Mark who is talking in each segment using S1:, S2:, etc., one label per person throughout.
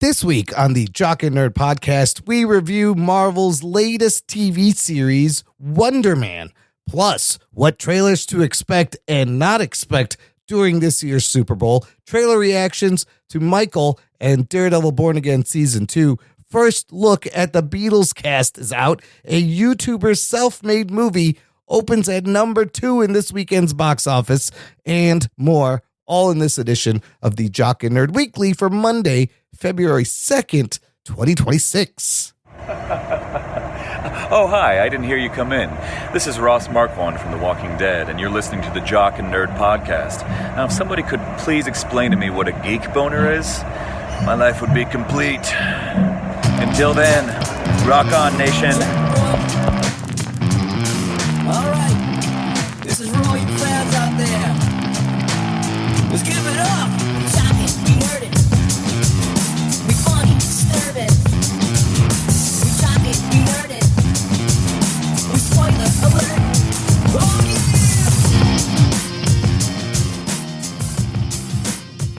S1: This week on the Jock and Nerd Podcast, we review Marvel's latest TV series, Wonder Man, plus what trailers to expect and not expect during this year's Super Bowl, trailer reactions to Michael and Daredevil Born Again Season 2, first look at the Beatles cast is out, a YouTuber's self-made movie opens at number 2 in this weekend's box office, and more, all in this edition of the Jock and Nerd Weekly for Monday, February 2nd, 2026.
S2: Oh, hi, I didn't hear you come in. This is Ross Marquand from The Walking Dead, and you're listening to the Jock and Nerd Podcast. Now, if somebody could please explain to me what a geek boner is, my life would be complete. Until then, rock on, nation.
S3: All right, this is for all you fans out there. Let's give it up. We talk it, we heard it. We funny, disturb it. We talk it, we heard it. We spoiler alert. Oh yeah!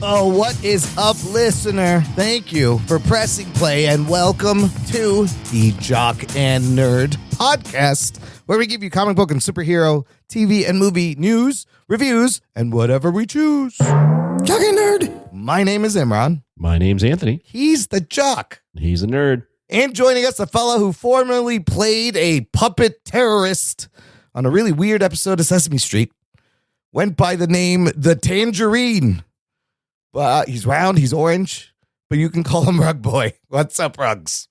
S1: Oh, what is up, listener? Thank you for pressing play and welcome to the Jock and Nerd Podcast, where we give you comic book and superhero, TV and movie news, reviews, and whatever we choose. Jock and Nerd. My name is Imran.
S4: My name's Anthony.
S1: He's the Jock.
S4: He's a nerd.
S1: And joining us, a fella who formerly played a puppet terrorist on a really weird episode of Sesame Street, went by the name The Tangerine. He's round, he's orange, but you can call him Rug Boy. What's up, Rugs?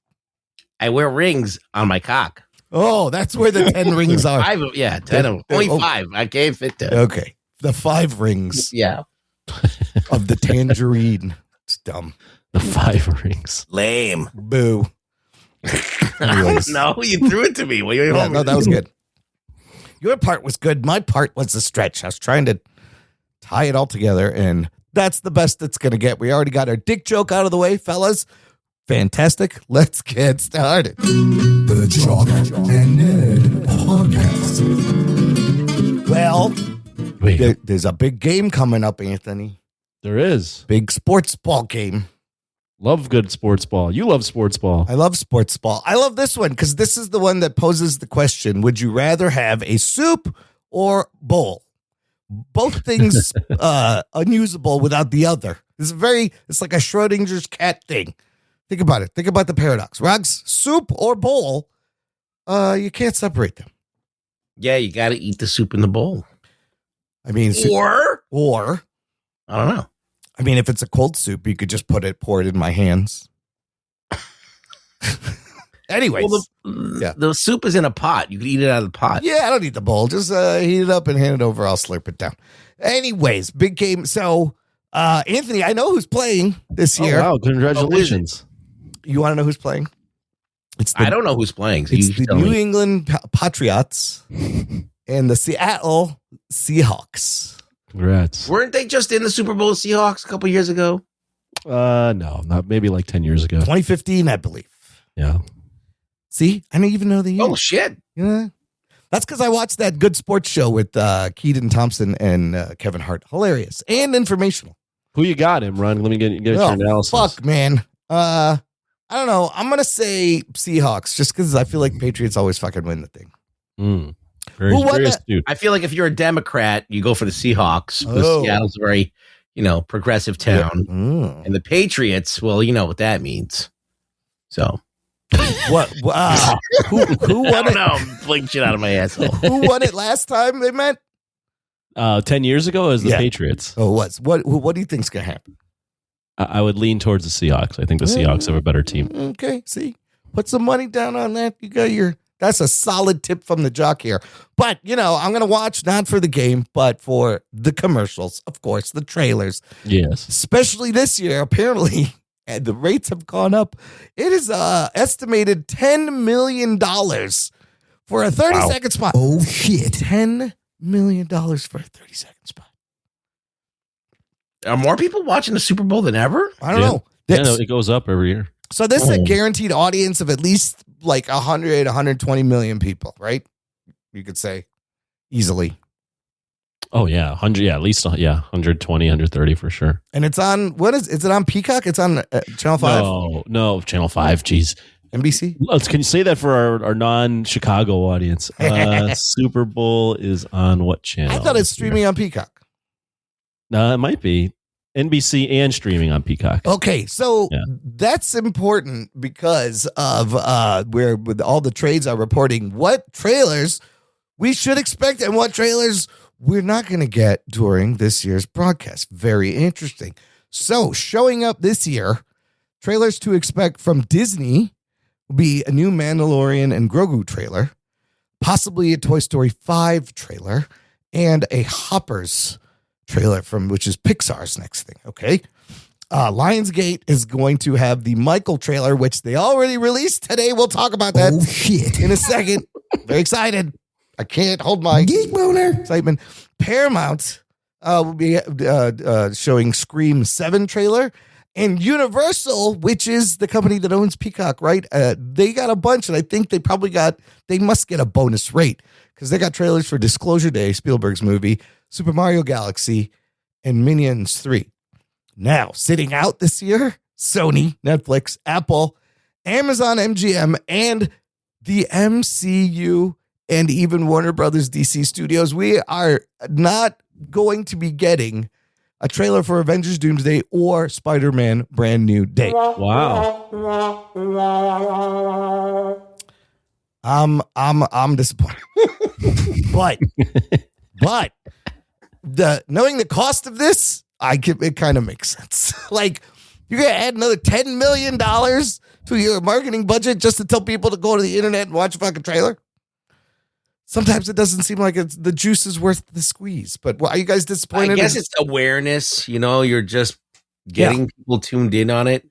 S5: I wear rings on my cock.
S1: Oh, that's where the 10 rings are.
S5: 10 of them. Only 5. I can't fit that.
S1: Okay. The 5 rings
S5: Yeah.
S1: of the tangerine. It's dumb.
S4: The 5 rings.
S5: Lame.
S1: Boo. Anyways.
S5: No, you threw it to me. What do you
S1: Yeah,
S5: want me
S1: no,
S5: to
S1: that was
S5: do?
S1: good. Your part was good. My part was the stretch. I was trying to tie it all together, and that's the best it's going to get. We already got our dick joke out of the way, fellas. Fantastic. Let's get started.
S6: The Jock and Nerd Podcast.
S1: Well,
S4: Wait,
S1: there's a big game coming up, Anthony.
S4: there is.
S1: Big sports ball game.
S4: Love good sports ball. You love sports ball.
S1: I love sports ball. I love this one because this is the one that poses the question, would you rather have a soup or bowl? Both things unusable without the other. It's like a Schrodinger's cat thing. Think about it. Think about the paradox. Rugs, soup or bowl, you can't separate them.
S5: Yeah, you got to eat the soup in the bowl.
S1: I mean, or
S5: I don't know.
S1: I mean, if it's a cold soup, you could just pour it in my hands. Anyways,
S5: Well,
S1: yeah.
S5: the soup is in a pot. You can eat it out of the pot.
S1: Yeah, I don't need the bowl. Just heat it up and hand it over. I'll slurp it down. Anyways, big game. So, Anthony, I know who's playing this year.
S4: Oh, wow. Congratulations.
S1: You want to know who's playing?
S5: I don't know who's playing. So
S1: It's
S5: you
S1: the
S5: tell
S1: New
S5: me.
S1: England Patriots and the Seattle Seahawks.
S4: Congrats.
S5: Weren't they just in the Super Bowl Seahawks a couple years ago?
S4: No, not maybe like 10 years ago.
S1: 2015, I believe.
S4: Yeah.
S1: See, I don't even know the year.
S5: Oh, shit.
S1: Yeah. That's because I watched that Good Sports Show with Keaton Thompson and Kevin Hart. Hilarious and informational.
S4: Who you got him, Ron? Let me get your
S1: Oh,
S4: analysis.
S1: fuck, man. I don't know. I'm going to say Seahawks just because I feel like Patriots always fucking win the thing.
S4: Very,
S1: Who won
S4: very
S1: that?
S4: astute.
S5: I feel like if you're a Democrat, you go for the Seahawks. Because
S1: Oh.
S5: Seattle's a very, progressive town.
S1: Mm.
S5: And the Patriots, well, you know what that means. So.
S1: What? Who
S5: I
S1: won
S5: don't
S1: it?
S5: know. I'm pulling shit out of my asshole.
S1: Who won it last time they met?
S4: 10 years ago as the
S1: Yeah.
S4: Patriots.
S1: Oh, it was. What do you think's going to happen?
S4: I would lean towards the Seahawks. I think the Seahawks have a better team.
S1: Okay, see, put some money down on that. You got that's a solid tip from the Jock here. But, I'm going to watch not for the game, but for the commercials, of course, the trailers.
S4: Yes.
S1: Especially this year, apparently, and the rates have gone up. It is estimated $10 million for a 30-second spot.
S6: Oh, shit.
S1: $10 million for a 30-second spot.
S5: Are more people watching the Super Bowl than ever?
S1: I don't
S4: Yeah.
S1: know.
S4: Yeah, no, it goes up every year.
S1: So this is a guaranteed audience of at least like 100, 120 million people, right? You could say easily.
S4: Oh yeah, 100. Yeah, at least 120, 130 for sure.
S1: And it's on is it on Peacock? It's on Channel 5?
S4: No, Channel 5. Jeez.
S1: NBC?
S4: Can you say that for our non-Chicago audience? Super Bowl is on what channel?
S1: I thought it's streaming on Peacock.
S4: No, it might be NBC and streaming on Peacock.
S1: Okay, so that's important because of where with all the trades are reporting what trailers we should expect and what trailers we're not going to get during this year's broadcast. Very interesting. So showing up this year, trailers to expect from Disney will be a new Mandalorian and Grogu trailer, possibly a Toy Story 5 trailer, and a Hoppers trailer which is Pixar's next thing. Okay. Lionsgate is going to have the Michael trailer, which they already released today. We'll talk about that in a second. Very excited. I can't hold my geek boner excitement. Paramount will be showing Scream 7 trailer, and Universal, which is the company that owns Peacock, right? They got a bunch, and I think they must get a bonus rate because they got trailers for Disclosure Day, Spielberg's movie, Super Mario Galaxy, and Minions 3. Now, sitting out this year, Sony, Netflix, Apple, Amazon MGM, and the MCU, and even Warner Brothers DC Studios. We are not going to be getting a trailer for Avengers Doomsday or Spider-Man Brand New Day.
S4: Wow.
S1: I'm disappointed. but knowing the cost of this, it kind of makes sense. Like, you're going to add another $10 million to your marketing budget just to tell people to go to the internet and watch a fucking trailer? Sometimes it doesn't seem like the juice is worth the squeeze. But are you guys disappointed?
S5: I guess it's awareness. You're just getting people tuned in on it.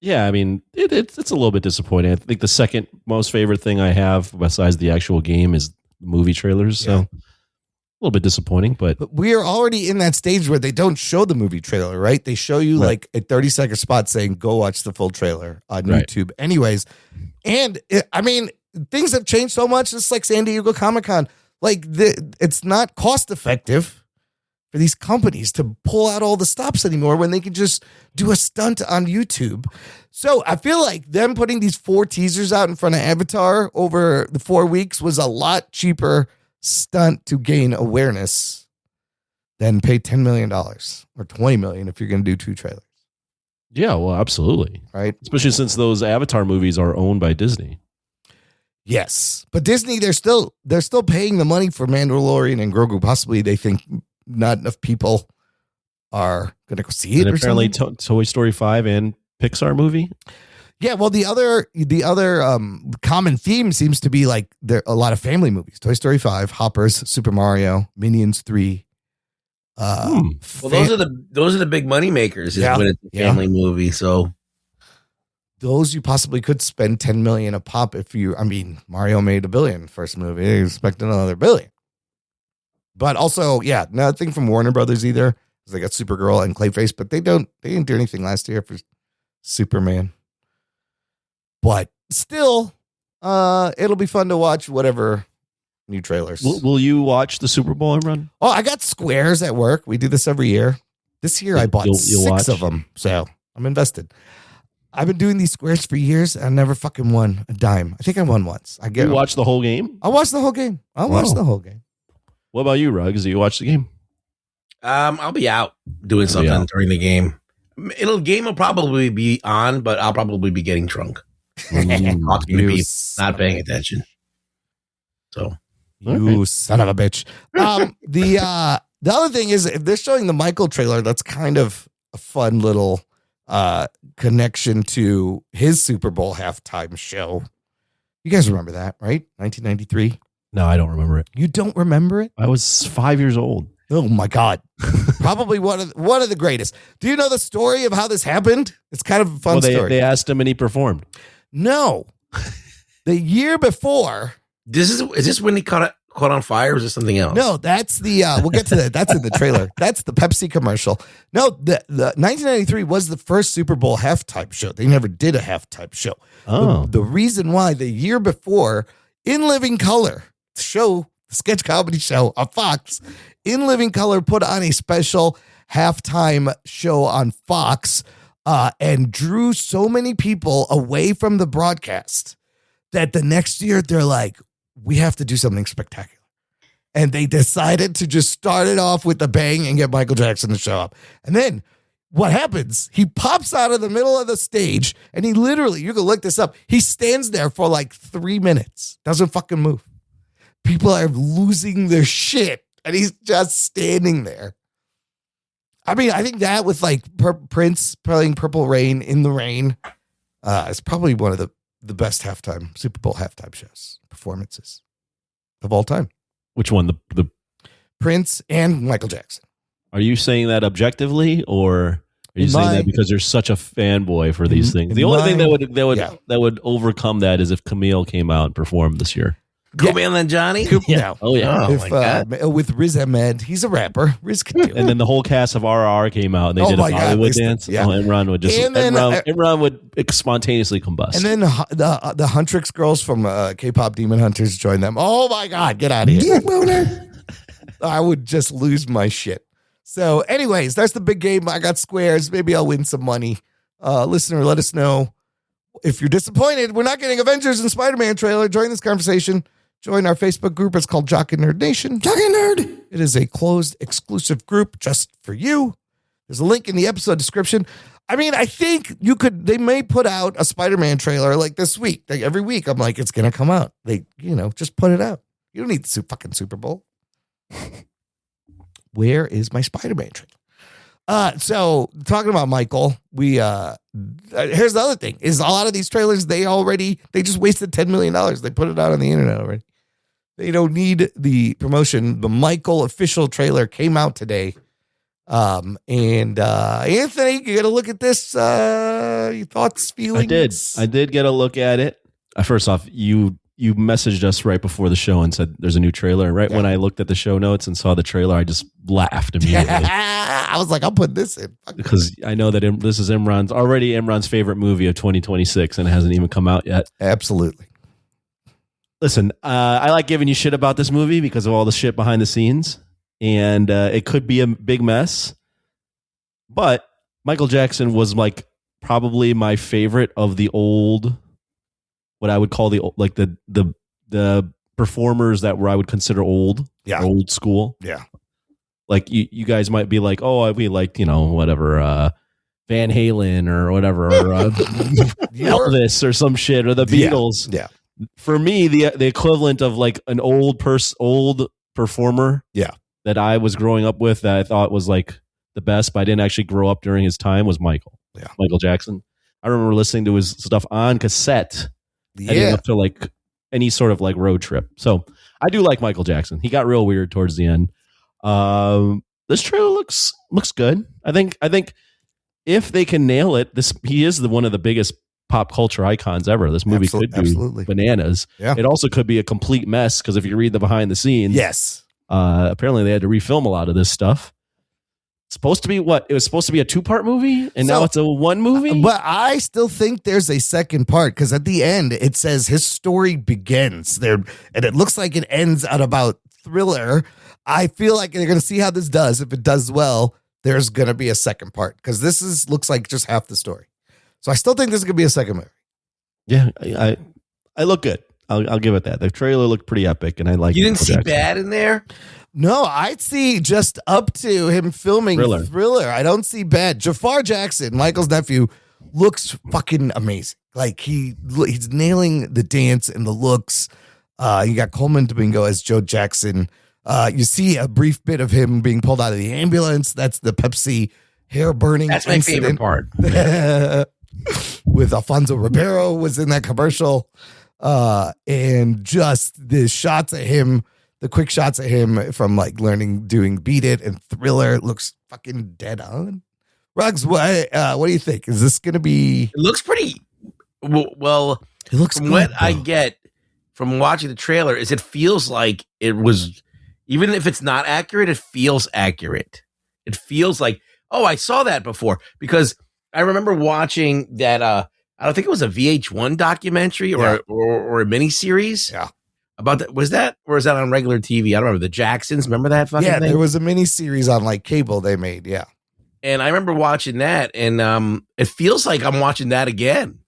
S4: Yeah, I mean, it's a little bit disappointing. I think the second most favorite thing I have besides the actual game is movie trailers. So a little bit disappointing, but
S1: we are already in that stage where they don't show the movie trailer, right? They show you like a 30-second spot saying, go watch the full trailer on YouTube. Anyways, and things have changed so much. It's like San Diego Comic-Con. Like, it's not cost effective for these companies to pull out all the stops anymore when they can just do a stunt on YouTube. So I feel like them putting these 4 teasers out in front of Avatar over the 4 weeks was a lot cheaper stunt to gain awareness than pay $10 million or $20 million if you're going to do 2 trailers.
S4: Yeah, well, absolutely.
S1: Right.
S4: Especially since those Avatar movies are owned by Disney.
S1: Yes, but Disney, they're still paying the money for Mandalorian and Grogu. Possibly they think not enough people are going to go see it.
S4: And
S1: or
S4: apparently,
S1: something.
S4: Toy Story 5 and Pixar movie.
S1: Yeah, well, the other common theme seems to be like there a lot of family movies: Toy Story 5, Hoppers, Super Mario, Minions 3.
S5: Well, those are the big money makers. Is when it's a family movie, so.
S1: Those you possibly could spend $10 million a pop Mario made $1 billion first movie. They expect another $1 billion. But also, nothing from Warner Brothers either. They got Supergirl and Clayface, but they didn't do anything last year for Superman. But still, it'll be fun to watch whatever new trailers.
S4: Will you watch the Super Bowl and run?
S1: Oh, I got squares at work. We do this every year. This year I bought 6 of them, so I'm invested. I've been doing these squares for years. I never fucking won a dime. I think I won once.
S4: You watch the whole game?
S1: I watched the whole game. Watch the whole game.
S4: What about you, Ruggs? Do you watch the game?
S5: I'll be out doing something during the game. Game will probably be on, but I'll probably be getting drunk. Talking to me, not paying attention. So
S1: you son of a bitch. The other thing is, if they're showing the Michael trailer, that's kind of a fun little connection to his Super Bowl halftime show. You guys remember that, right? 1993.
S4: No, I don't remember it.
S1: You don't remember it?
S4: I was 5 years old.
S1: Oh my God. Probably one of the greatest. Do you know the story of how this happened? It's kind of a fun story.
S4: They asked him and he performed.
S1: No. The year before.
S5: Is this when he caught on fire, or is this something else?
S1: No, that's the we'll get to that. That's in the trailer. That's the Pepsi commercial. No, the 1993 was the first Super Bowl halftime show. They never did a halftime show.
S4: Oh.
S1: The reason why the year before, In Living Color, the show sketch comedy show on Fox, In Living Color put on a special halftime show on Fox and drew so many people away from the broadcast that the next year they're like, we have to do something spectacular. And they decided to just start it off with a bang and get Michael Jackson to show up. And then what happens? He pops out of the middle of the stage and he literally, you can look this up, he stands there for like 3 minutes, doesn't fucking move. People are losing their shit and he's just standing there. I mean, I think that with like Prince playing Purple Rain in the Rain is probably one of the best Super Bowl halftime shows performances of all time.
S4: Which one? The
S1: Prince and Michael Jackson.
S4: Are you saying that objectively, or are you saying that because you're such a fanboy for these things? The only thing that would overcome that is if Camille came out and performed this year.
S5: Camille and Johnny?
S1: Yeah.
S4: Oh yeah.
S1: If, with Riz Ahmed, he's a rapper. Riz can do it.
S4: And then the whole cast of RR came out and they did a Bollywood dance.
S1: Yeah.
S4: Imran would just Imran would spontaneously combust.
S1: And then the Huntrix girls from K-pop Demon Hunters joined them. Oh my God, get out of here. I would just lose my shit. So anyways, that's the big game. I got squares. Maybe I'll win some money. Listener, let us know if you're disappointed. We're not getting Avengers and Spider-Man trailer. Join this conversation. Join our Facebook group. It's called Jock and Nerd Nation. Jock and Nerd. It is a closed, exclusive group just for you. There's a link in the episode description. I mean, I think they may put out a Spider-Man trailer like this week. Like every week, I'm like, it's going to come out. They, just put it out. You don't need the fucking Super Bowl. Where is my Spider-Man trailer? So talking about Michael, here's the other thing is a lot of these trailers, they just wasted $10 million. They put it out on the internet already. They don't need the promotion. The Michael official trailer came out today. And Anthony, you got to look at this. Your thoughts, feelings?
S4: I did get a look at it. First off, you messaged us right before the show and said there's a new trailer. Right when I looked at the show notes and saw the trailer, I just laughed immediately.
S1: I was like, I'll put this in.
S4: Because I know that this is Imran's favorite movie of 2026 and it hasn't even come out yet.
S1: Absolutely.
S4: Listen, I like giving you shit about this movie because of all the shit behind the scenes. And it could be a big mess. But Michael Jackson was like probably my favorite of the old, what I would call the performers that I would consider old, old school.
S1: Yeah.
S4: Like you guys might be like, oh, we liked, whatever, Van Halen or whatever, or Elvis or some shit, or the Beatles.
S1: Yeah.
S4: For me, the equivalent of like an old performer.
S1: Yeah.
S4: That I was growing up with that I thought was like the best, but I didn't actually grow up during his time was Michael.
S1: Yeah.
S4: Michael Jackson. I remember listening to his stuff on cassette. Heading up to like any sort of like road trip. So I do like Michael Jackson. He got real weird towards the end. This trailer looks good. I think if they can nail it, he is one of the biggest pop culture icons ever. This movie could do bananas. Yeah. It also could be a complete mess because if you read the behind the scenes,
S1: yes,
S4: apparently they had to refilm a lot of this stuff. It's supposed to be what? It was supposed to be a 2-part movie, and now it's a 1 movie?
S1: But I still think there's a second part, because at the end, it says his story begins there, and it looks like it ends at about Thriller. I feel like they're going to see how this does. If it does well, there's going to be a second part, because this looks like just half the story. So I still think this is going to be a second movie.
S4: Yeah, I look good. I'll give it that. The trailer looked pretty epic, and I like.
S5: You didn't see bad in there?
S1: No, I'd see just up to him filming Thriller. I don't see bad. Jafar Jackson, Michael's nephew, looks fucking amazing. Like he's nailing the dance and the looks. You got Coleman Domingo as Joe Jackson. You see a brief bit of him being pulled out of the ambulance. That's the Pepsi hair burning.
S5: That's my favorite part.
S1: With Alfonso Ribeiro was in that commercial. And just the shots of him, the quick shots of him from like doing Beat It and Thriller looks fucking dead on. Ruggs, what do you think? Is this going to be?
S5: It looks pretty well.
S1: It looks
S5: from
S1: good,
S5: what
S1: though.
S5: I get from watching the trailer is it feels like it was, even if it's not accurate, it feels accurate. It feels like, oh, I saw that before, because I remember watching that. I don't think it was a VH1 documentary or a miniseries about that. Was that on regular TV? I don't remember. The Jacksons, remember that fucking thing?
S1: There was a mini series on like cable they made. Yeah.
S5: And I remember watching that, and it feels like I'm watching that again.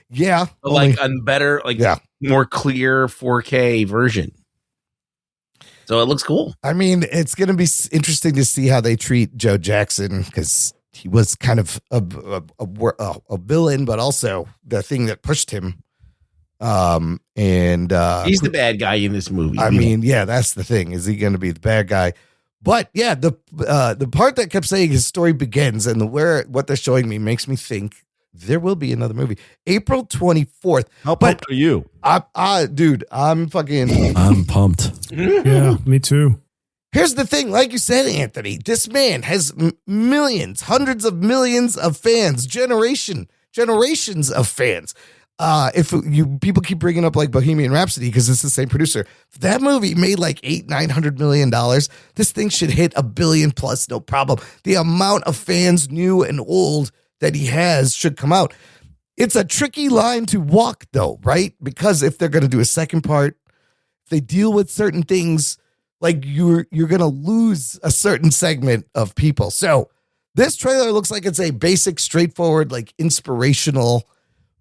S1: Yeah.
S5: Like a better, like more clear 4K version. So it looks cool.
S1: I mean, it's going to be interesting to see how they treat Joe Jackson, because he was kind of a villain, but also the thing that pushed him. And
S5: he's the bad guy in this movie.
S1: I mean, yeah, that's the thing. Is he going to be the bad guy? But yeah, the part that kept saying his story begins and what they're showing me makes me think there will be another movie. April 24th.
S4: How pumped are you?
S1: Dude, I'm
S4: pumped.
S7: Yeah, me too.
S1: Here's the thing. Like you said, Anthony, this man has millions, hundreds of millions of fans, generations of fans. People keep bringing up like Bohemian Rhapsody because it's the same producer. If that movie made like $800-900 million, this thing should hit $1 billion plus, no problem. The amount of fans, new and old, that he has should come out. It's a tricky line to walk, though, right? Because if they're going to do a second part, if they deal with certain things, like you're going to lose a certain segment of people. So this trailer looks like it's a basic, straightforward, like inspirational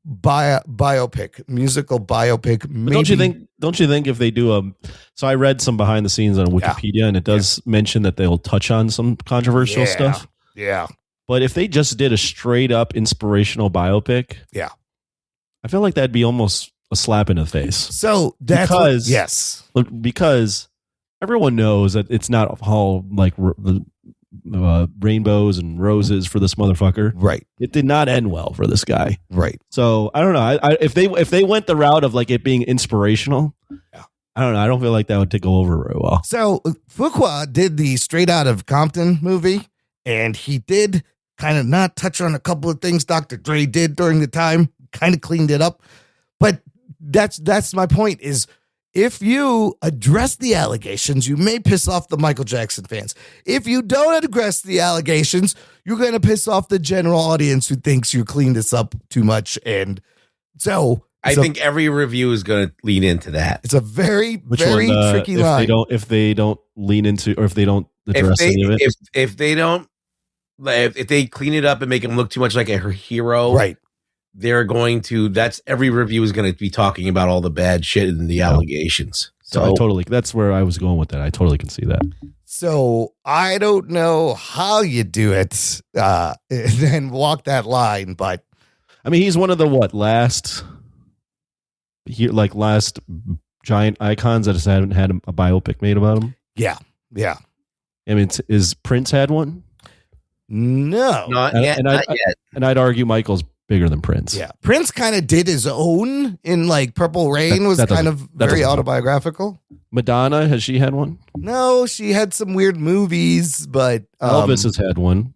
S1: biopic, musical biopic. Maybe.
S4: Don't you think if they do so I read some behind the scenes on Wikipedia, and it does mention that they'll touch on some controversial stuff.
S1: Yeah.
S4: But if they just did a straight up inspirational biopic, I feel like that'd be almost a slap in the face.
S1: So that's
S4: because everyone knows that it's not all like rainbows and roses for this motherfucker.
S1: Right.
S4: It did not end well for this guy.
S1: Right.
S4: So I don't know. If they went the route of like it being inspirational, I don't know. I don't feel like that would go over very well.
S1: So Fuqua did the Straight Out of Compton movie, and he did kind of not touch on a couple of things Dr. Dre did during the time, kind of cleaned it up. But that's my point is, if you address the allegations, you may piss off the Michael Jackson fans. If you don't address the allegations, you're going to piss off the general audience who thinks you cleaned this up too much. And so
S5: I think every review is going to lean into that.
S1: It's a very tricky line.
S4: If they don't lean into, or if they don't address any of it,
S5: if they clean it up and make him look too much like a hero,
S1: right?
S5: They're going to. That's every review is going to be talking about all the bad shit and the allegations.
S4: So that's where I was going with that. I totally can see that.
S1: So I don't know how you do it and walk that line, but
S4: I mean, he's one of the last giant icons that haven't had a biopic made about him.
S1: Yeah.
S4: I mean, is Prince had one?
S1: No,
S5: not yet.
S4: And I'd argue Michael's bigger than Prince.
S1: Yeah, Prince kind of did his own in like Purple Rain, was kind of very autobiographical.
S4: Madonna, has she had one?
S1: No, she had some weird movies, but
S4: Elvis has had one.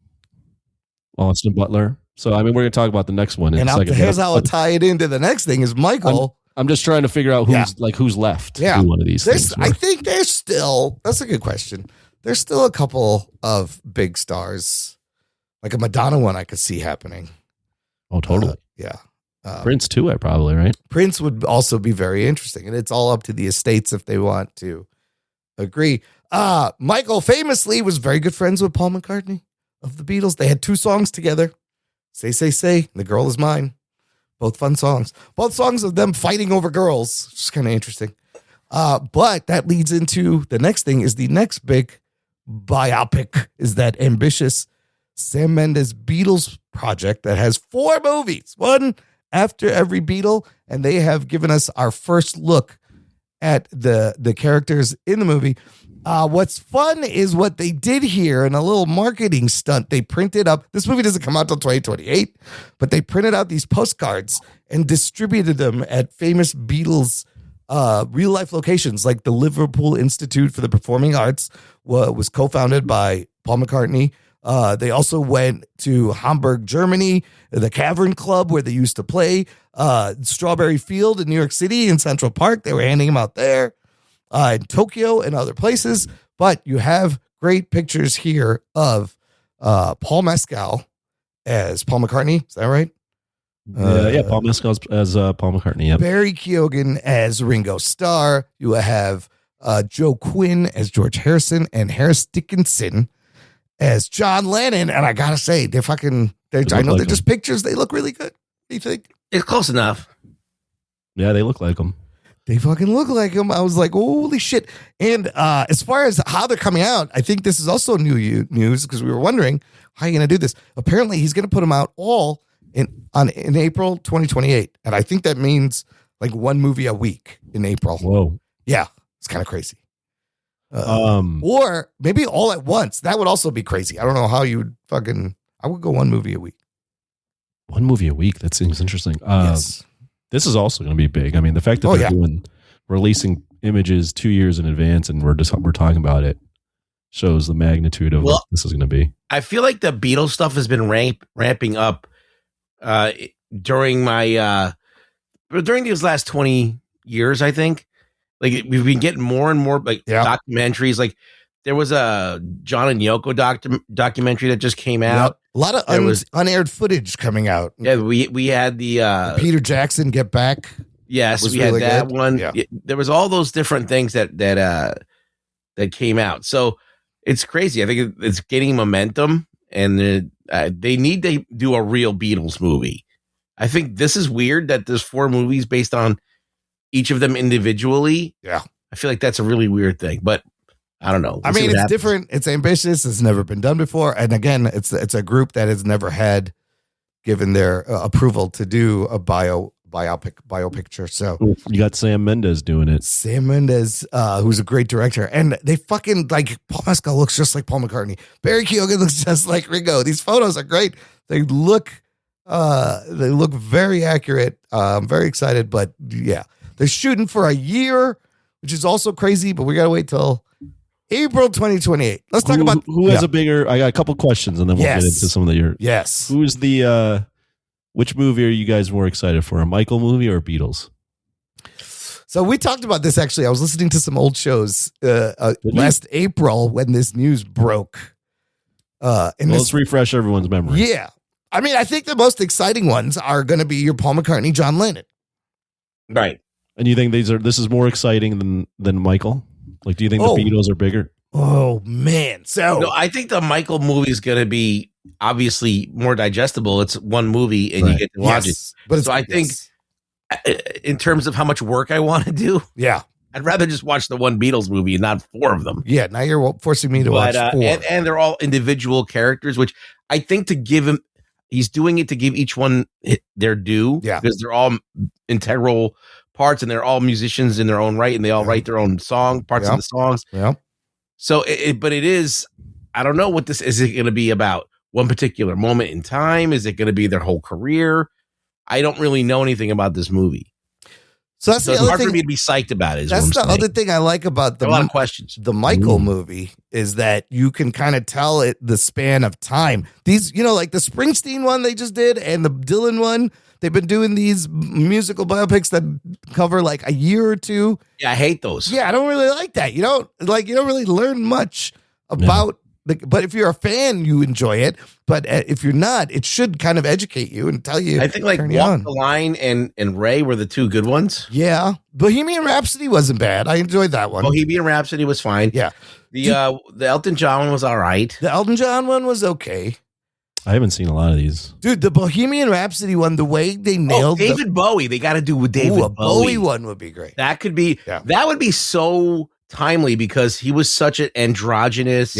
S4: Austin Butler. So I mean, we're gonna talk about the next one.
S1: Here's how I'll tie it into the next thing is Michael.
S4: I'm just trying to figure out who's left.
S1: Yeah,
S4: one of these things.
S1: I think there's still. That's a good question. There's still a couple of big stars, like a Madonna one I could see happening.
S4: Oh, totally. Prince too, right?
S1: Prince would also be very interesting, and it's all up to the estates if they want to agree. Michael famously was very good friends with Paul McCartney of the Beatles. They had 2 songs together, Say, Say, Say, The Girl Is Mine. Both fun songs. Both songs of them fighting over girls. Just kind of interesting. But that leads into the next thing is the next big biopic is that ambitious Sam Mendes Beatles project that has 4 movies, one after every Beatle, and they have given us our first look at the characters in the movie. What's fun is what they did here in a little marketing stunt. They printed up, this movie doesn't come out till 2028, but they printed out these postcards and distributed them at famous Beatles real life locations, like the Liverpool Institute for the Performing Arts was co-founded by Paul McCartney. They also went to Hamburg, Germany, the Cavern Club where they used to play, Strawberry Field in New York City and Central Park. They were handing them out there, in Tokyo and other places. But you have great pictures here of Paul Mescal as Paul McCartney. Is that right?
S4: Paul Mescal as Paul McCartney. Yep.
S1: Barry Keoghan as Ringo Starr. You have Joe Quinn as George Harrison and Harris Dickinson as John Lennon. And I gotta say, I know they're just pictures. They look really good. What do you think?
S5: It's close enough.
S4: Yeah, they look like them.
S1: They fucking look like him. I was like, holy shit. And as far as how they're coming out, I think this is also new news because we were wondering, how are you going to do this? Apparently, he's going to put them out all in April 2028. And I think that means like one movie a week in April.
S4: Whoa.
S1: Yeah, it's kind of crazy. Or maybe all at once. That would also be crazy. I don't know how you would I would go one movie a week.
S4: One movie a week? That seems interesting.
S1: Yes.
S4: This is also going to be big. I mean, the fact that they're releasing images 2 years in advance and we're talking about it shows the magnitude of what this is going to be.
S5: I feel like the Beatles stuff has been ramping up during these last 20 years, I think. Like we've been getting more and more documentaries. Like there was a John and Yoko documentary that just came out.
S1: Yep. A lot of unaired footage coming out.
S5: Yeah, we had the
S1: Peter Jackson Get Back.
S5: Yes, we
S1: really
S5: had that
S1: good.
S5: one.
S1: Yeah.
S5: There was all those different things that came out. So it's crazy. I think it's gaining momentum, and they need to do a real Beatles movie. I think this is weird that there's 4 movies based on each of them individually.
S1: Yeah,
S5: I feel like that's a really weird thing, but I don't know.
S1: I mean, it's different. It's ambitious. It's never been done before. And again, it's a group that has never had given their approval to do a bio picture. So
S4: you got Sam Mendes doing it.
S1: Sam Mendes, who's a great director. And they fucking Paul Mescal looks just like Paul McCartney. Barry Keoghan looks just like Ringo. These photos are great. They look very accurate. I'm very excited, but yeah, they're shooting for a year, which is also crazy, but we got to wait till April 2028. Let's talk about
S4: who has a bigger. I got a couple questions, and then we'll get into some of your.
S1: Yes.
S4: Who's the? Which movie are you guys more excited for? A Michael movie or Beatles?
S1: So we talked about this actually. I was listening to some old shows last April when this news broke.
S4: Let's refresh everyone's memory.
S1: Yeah, I mean, I think the most exciting ones are going to be your Paul McCartney, John Lennon,
S5: right?
S4: And you think this is more exciting than Michael? Like, do you think the Beatles are bigger?
S1: Oh man! So
S5: no, I think the Michael movie is going to be obviously more digestible. It's one movie and you get to watch it.
S1: But
S5: so I think in terms of how much work I want to do, I'd rather just watch the one Beatles movie and not 4 of them.
S1: Yeah, now you're forcing me to watch 4.
S5: And they're all individual characters, which I think he's doing it to give each one their due.
S1: Yeah,
S5: because they're all integral parts and they're all musicians in their own right, and they all write their own parts of the songs.
S1: Yeah.
S5: So, but it is, I don't know what this is. It going to be about one particular moment in time? Is it going to be their whole career? I don't really know anything about this movie.
S1: So that's the
S5: it's
S1: other
S5: hard
S1: thing.
S5: for me to be psyched about it.
S1: That's the other thing I like about
S5: a lot of questions.
S1: The Michael movie is that you can kind of tell it the span of time. These, like the Springsteen one they just did and the Dylan one. They've been doing these musical biopics that cover like a year or 2.
S5: Yeah, I hate those.
S1: Yeah, I don't really like that. You don't really learn much about but if you're a fan, you enjoy it. But if you're not, it should kind of educate you and tell you.
S5: I think like Walk the Line and Ray were the 2 good ones.
S1: Yeah. Bohemian Rhapsody wasn't bad. I enjoyed that one.
S5: Bohemian Rhapsody was fine.
S1: Yeah.
S5: The Elton John one was all right.
S1: The Elton John one was okay.
S4: I haven't seen a lot of these.
S1: Dude, the Bohemian Rhapsody one, the way they nailed
S5: David Bowie. They got to do with David Bowie.
S1: Bowie one would be great.
S5: That could be, that would be so timely because he was such an androgynous,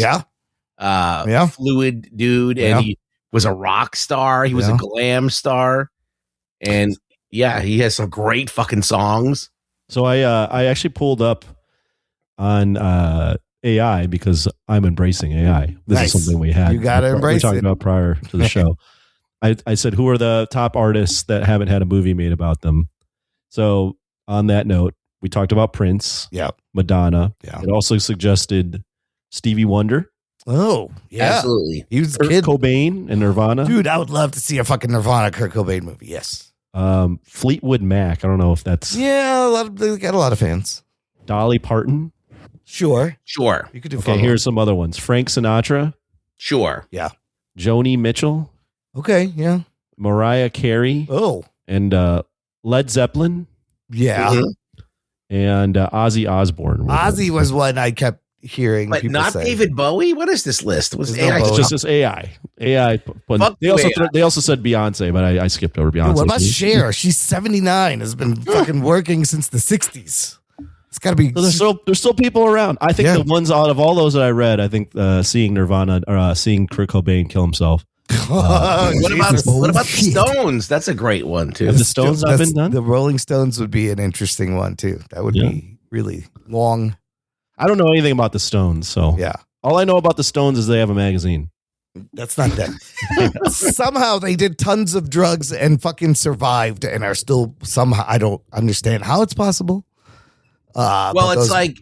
S5: fluid dude. And he was a rock star. He was a glam star. And he has some great fucking songs.
S4: So I actually pulled up on AI because I'm embracing AI. This is something we had.
S1: You got to embrace it.
S4: We talked about prior to the show. I said, who are the top artists that haven't had a movie made about them? So on that note, we talked about Prince, Madonna. Yeah. It also suggested Stevie Wonder.
S1: Oh, yeah.
S5: Absolutely.
S1: He was a
S4: Kurt
S1: kid.
S4: Cobain and Nirvana.
S1: Dude, I would love to see a fucking Nirvana Kurt Cobain movie. Yes.
S4: Fleetwood Mac. I don't know if that's...
S1: Yeah, they got a lot of fans.
S4: Dolly Parton.
S1: Sure.
S5: You
S1: could do
S4: Okay, here's some other ones. Frank Sinatra.
S5: Sure.
S1: Yeah.
S4: Joni Mitchell.
S1: Okay, yeah.
S4: Mariah Carey.
S1: Oh,
S4: and Led Zeppelin.
S1: Yeah.
S5: Mm-hmm.
S4: And Ozzy Osbourne.
S1: Ozzy was one I kept hearing.
S5: But not
S1: say.
S5: David Bowie? What is this list? Was
S1: There's no
S5: AI?
S1: Bowie.
S4: It's just this AI. But they also said Beyonce, but I skipped over Beyonce.
S1: What about Cher? She's 79. Has been fucking working since the 60s. It's got to be.
S4: So there's still people around. I think the ones out of all those that I read, I think seeing Nirvana or seeing Kurt Cobain kill himself.
S5: What about the Stones? That's a great one too.
S4: Have the Stones not been done?
S1: The Rolling Stones would be an interesting one too. That would be really long.
S4: I don't know anything about the Stones, so
S1: Yeah.
S4: all I know about the Stones is they have a magazine.
S1: That's not that. Somehow they did tons of drugs and fucking survived and are still somehow. I don't understand how it's possible.
S5: Well, it's like,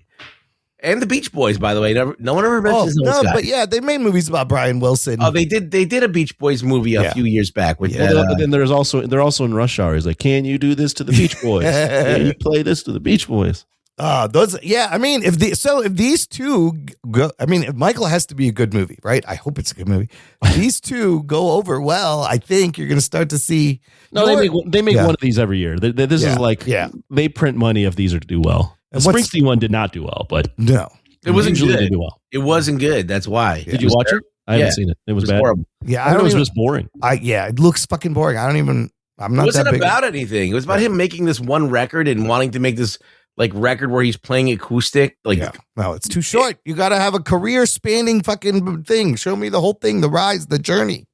S5: and the Beach Boys, by the way. No one ever mentions those guys.
S1: But yeah, they made movies about Brian Wilson.
S5: Oh, they did. They did a Beach Boys movie a few years back. With
S4: But then they're also in Rush Hour. He's like, can you do this to the Beach Boys? Can you play this to the Beach Boys?
S1: Those. Yeah, I mean, if these two go, I mean, if Michael has to be a good movie, right? I hope it's a good movie. If these two go over well, I think you're going to start to see.
S4: No, they make one of these every year. This is like they print money if these are to do well. The Springsteen one did not do well, but
S1: no,
S5: it wasn't
S4: usually
S5: good.
S4: They do well.
S5: It wasn't good. That's why.
S4: Did you watch it? I haven't seen it. It was bad.
S5: Horrible.
S1: Yeah,
S4: I thought it was just boring.
S1: It looks fucking boring. I'm not.
S5: It wasn't
S1: that big.
S5: about anything. It was about him making this one record and wanting to make this like record where he's playing acoustic. Like,
S1: no, it's too short. You got to have a career spanning fucking thing. Show me the whole thing, the rise, the journey.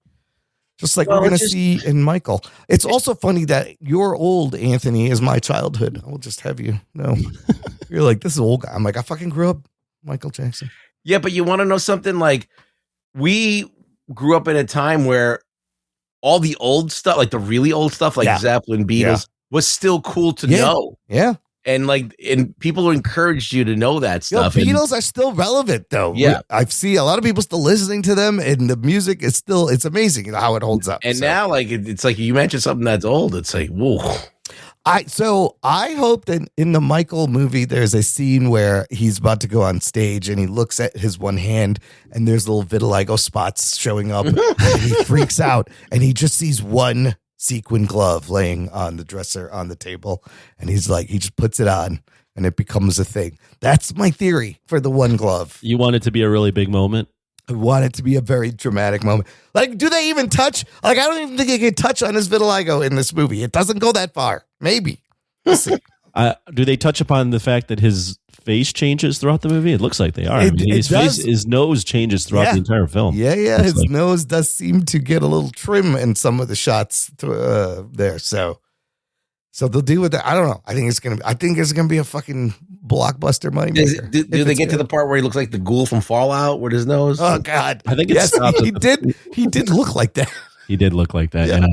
S1: Just like we're going to see in Michael. It's also funny that your old Anthony is my childhood. I will just have you know. You're like, this is old guy. I'm like, I fucking grew up Michael Jackson.
S5: Yeah, but you want to know something? Like, we grew up in a time where all the old stuff, like the really old stuff, like Zeppelin, Beatles, was still cool to know.
S1: Yeah.
S5: And people encouraged you to know that stuff.
S1: Beatles are still relevant though.
S5: Yeah.
S1: I see a lot of people still listening to them and the music is still, it's amazing how it holds up.
S5: And now like, it's like you mentioned something that's old. It's like, whoa.
S1: I hope that in the Michael movie, there's a scene where he's about to go on stage and he looks at his one hand and there's little vitiligo spots showing up and he freaks out and he just sees one sequin glove laying on the dresser on the table. And he's like, he just puts it on and it becomes a thing. That's my theory for the one glove.
S4: You want it to be a really big moment?
S1: I want it to be a very dramatic moment. Like, do they even touch? Like, I don't even think they can touch on his vitiligo in this movie. It doesn't go that far. Maybe. We'll see.
S4: Do they touch upon the fact that his face changes throughout the movie? It looks like they are. His nose changes throughout the entire film.
S1: Yeah. His nose does seem to get a little trim in some of the shots there. So they'll deal with that. I don't know. I think it's gonna be a fucking blockbuster moneymaker.
S5: Do they get to the part where he looks like the ghoul from Fallout with his nose?
S1: Oh God!
S4: I think
S1: he did. He did look like that.
S4: He did look like that. Yeah.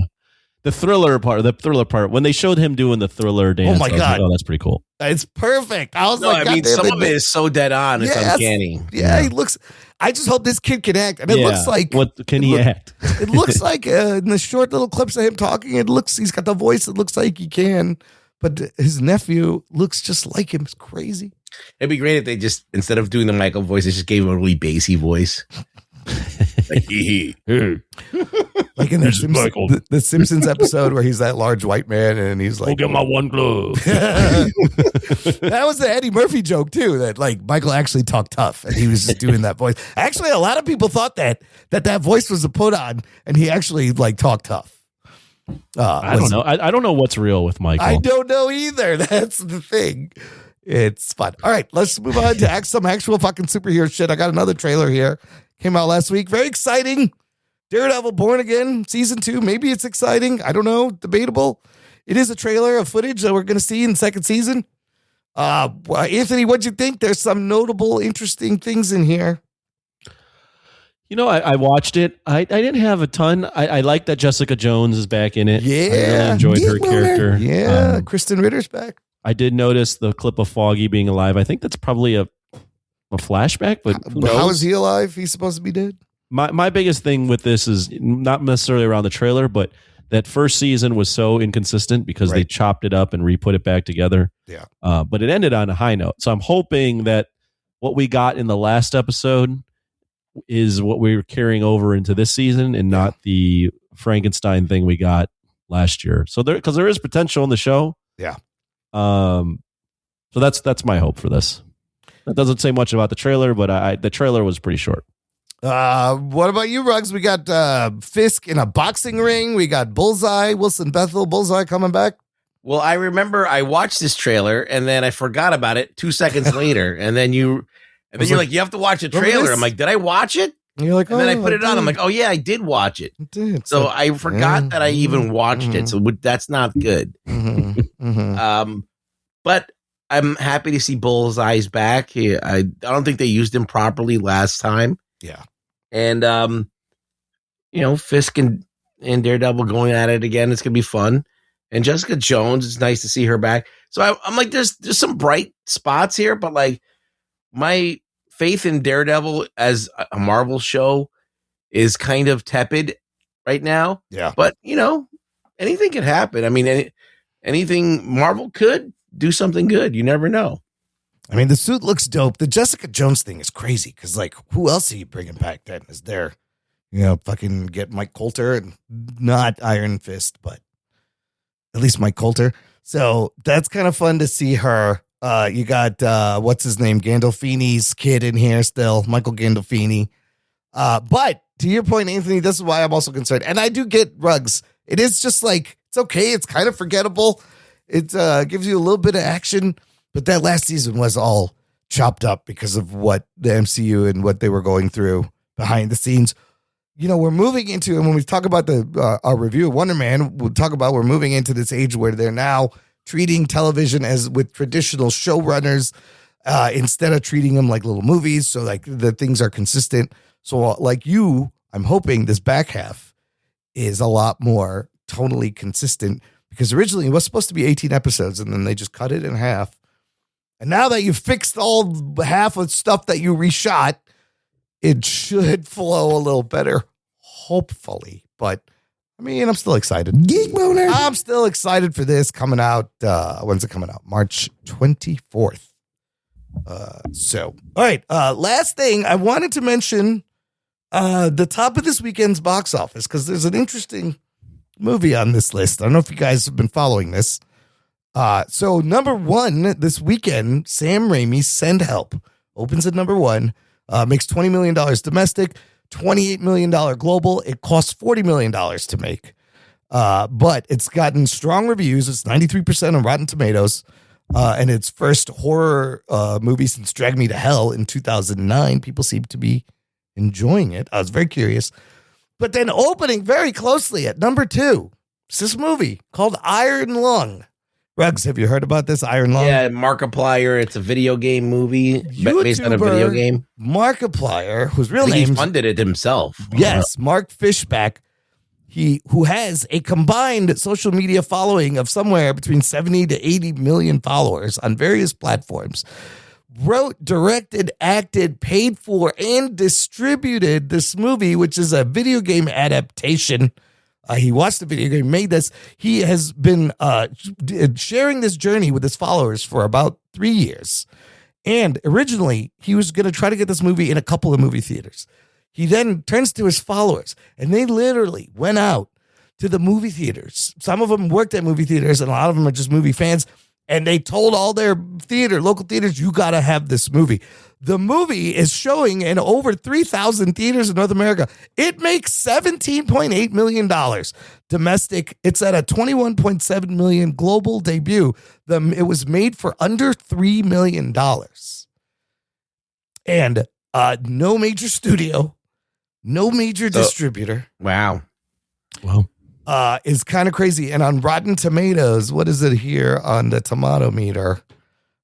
S4: The thriller part, when they showed him doing the thriller dance,
S1: oh my God,
S4: that's pretty cool.
S1: It's perfect. I was like,
S5: I mean, some of it is so dead on. It's uncanny.
S1: Yeah, he looks. I just hope this kid can act, and it looks like
S4: what can he act?
S1: It looks like in the short little clips of him talking, he's got the voice. It looks like he can, but his nephew looks just like him. It's crazy.
S5: It'd be great if they just, instead of doing the Michael voice, they just gave him a really bassy voice.
S1: Like in the Simpsons episode where he's that large white man and he's like,
S4: "Go get my one glove."
S1: That was the Eddie Murphy joke too. That like Michael actually talked tough and he was just doing that voice. Actually, a lot of people thought that voice was a put on and he actually like talked tough.
S4: I don't know. I don't know what's real with Michael.
S1: I don't know either. That's the thing. It's fun. All right, let's move on to some actual fucking superhero shit. I got another trailer here. Came out last week. Very exciting. Daredevil Born Again, season 2. Maybe it's exciting. I don't know. Debatable. It is a trailer of footage that we're going to see in the second season. Anthony, what'd you think? There's some notable, interesting things in here.
S4: You know, I watched it. I didn't have a ton. I like that Jessica Jones is back in it.
S1: Yeah.
S4: I really enjoyed her character.
S1: Yeah. Kristen Ritter's back.
S4: I did notice the clip of Foggy being alive. I think that's probably a flashback, but
S1: how is he alive? He's supposed to be dead.
S4: My biggest thing with this is not necessarily around the trailer, but that first season was so inconsistent because they chopped it up and re-put it back together.
S1: Yeah.
S4: But it ended on a high note. So I'm hoping that what we got in the last episode is what we're carrying over into this season and not the Frankenstein thing we got last year. So because there is potential in the show.
S1: Yeah.
S4: So that's my hope for this. That doesn't say much about the trailer, but the trailer was pretty short.
S1: What about you, Ruggs? We got Fisk in a boxing ring. We got Bullseye, Wilson Bethel, Bullseye coming back.
S5: Well, I remember I watched this trailer and then I forgot about it 2 seconds later. And then you're like, you have to watch the trailer. I'm like, did I watch it?
S1: And you're like,
S5: and then I put it on. I'm like, oh yeah, I did watch it. So I forgot that I even watched it. So that's not good. But I'm happy to see Bullseye's back. I don't think they used him properly last time.
S1: Yeah.
S5: And Fisk and Daredevil going at it again. It's gonna be fun. And Jessica Jones, it's nice to see her back. So I'm like, there's some bright spots here, but like my faith in Daredevil as a Marvel show is kind of tepid right now.
S1: Yeah.
S5: But anything could happen. I mean, anything Marvel could do something good. You never know.
S1: I mean, the suit looks dope. The Jessica Jones thing is crazy because, like, who else are you bringing back then? Is there, fucking get Mike Coulter and not Iron Fist, but at least Mike Coulter. So that's kind of fun to see her. You got, what's his name? Gandolfini's kid in here still, Michael Gandolfini. But to your point, Anthony, this is why I'm also concerned. And I do get Ruggs. It is just like, it's okay. It's kind of forgettable. It gives you a little bit of action. But that last season was all chopped up because of what the MCU and what they were going through behind the scenes. We're moving into, and when we talk about our review of Wonder Man, we'll talk about we're moving into this age where they're now treating television as with traditional showrunners instead of treating them like little movies. So like the things are consistent. So like I'm hoping this back half is a lot more tonally consistent because originally it was supposed to be 18 episodes and then they just cut it in half. And now that you've fixed all half of stuff that you reshot, it should flow a little better, hopefully. But, I mean, I'm still excited.
S6: Geek Boner.
S1: I'm still excited for this coming out. When's it coming out? March 24th. All right. Last thing, I wanted to mention the top of this weekend's box office because there's an interesting movie on this list. I don't know if you guys have been following this. So number one this weekend, Sam Raimi's Send Help opens at number one, makes $20 million domestic, $28 million global. It costs $40 million to make. But it's gotten strong reviews. It's 93% on Rotten Tomatoes. And its first horror movie since Drag Me to Hell in 2009. People seem to be enjoying it. I was very curious. But then opening very closely at number two, it's this movie called Iron Lung. Ruggs, have you heard about this, Iron Lung?
S5: Yeah, Markiplier. It's a video game movie based on a video game.
S1: Markiplier, whose real name...
S5: He funded it himself.
S1: Yes, Mark Fishback, who has a combined social media following of somewhere between 70 to 80 million followers on various platforms, wrote, directed, acted, paid for, and distributed this movie, which is a video game adaptation. He watched the video game, made this. He has been sharing this journey with his followers for about 3 years. And originally, he was going to try to get this movie in a couple of movie theaters. He then turns to his followers, and they literally went out to the movie theaters. Some of them worked at movie theaters, and a lot of them are just movie fans. And they told all their local theaters, you got to have this movie. The movie is showing in over 3,000 theaters in North America. It makes $17.8 million domestic. It's at a $21.7 million global debut. It was made for under $3 million. And no major studio, no major distributor.
S5: Wow.
S1: Is kind of crazy. And on Rotten Tomatoes, what is it here on the tomato meter?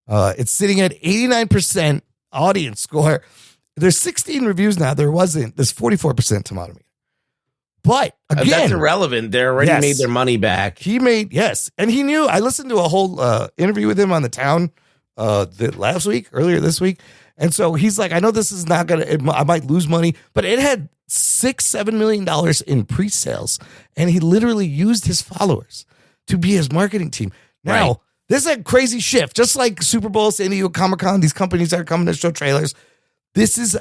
S1: It's sitting at 89% audience score. There's 16 reviews now. There's 44% tomato meter. But again,
S5: that's irrelevant. They already made their money back.
S1: And he knew. I listened to a whole interview with him on The Town earlier this week. And so he's like, I know this is not I might lose money, but it had $6-7 million in pre-sales. And he literally used his followers to be his marketing team. Now, This is a crazy shift. Just like Super Bowl, San Diego Comic-Con, these companies that are coming to show trailers, this is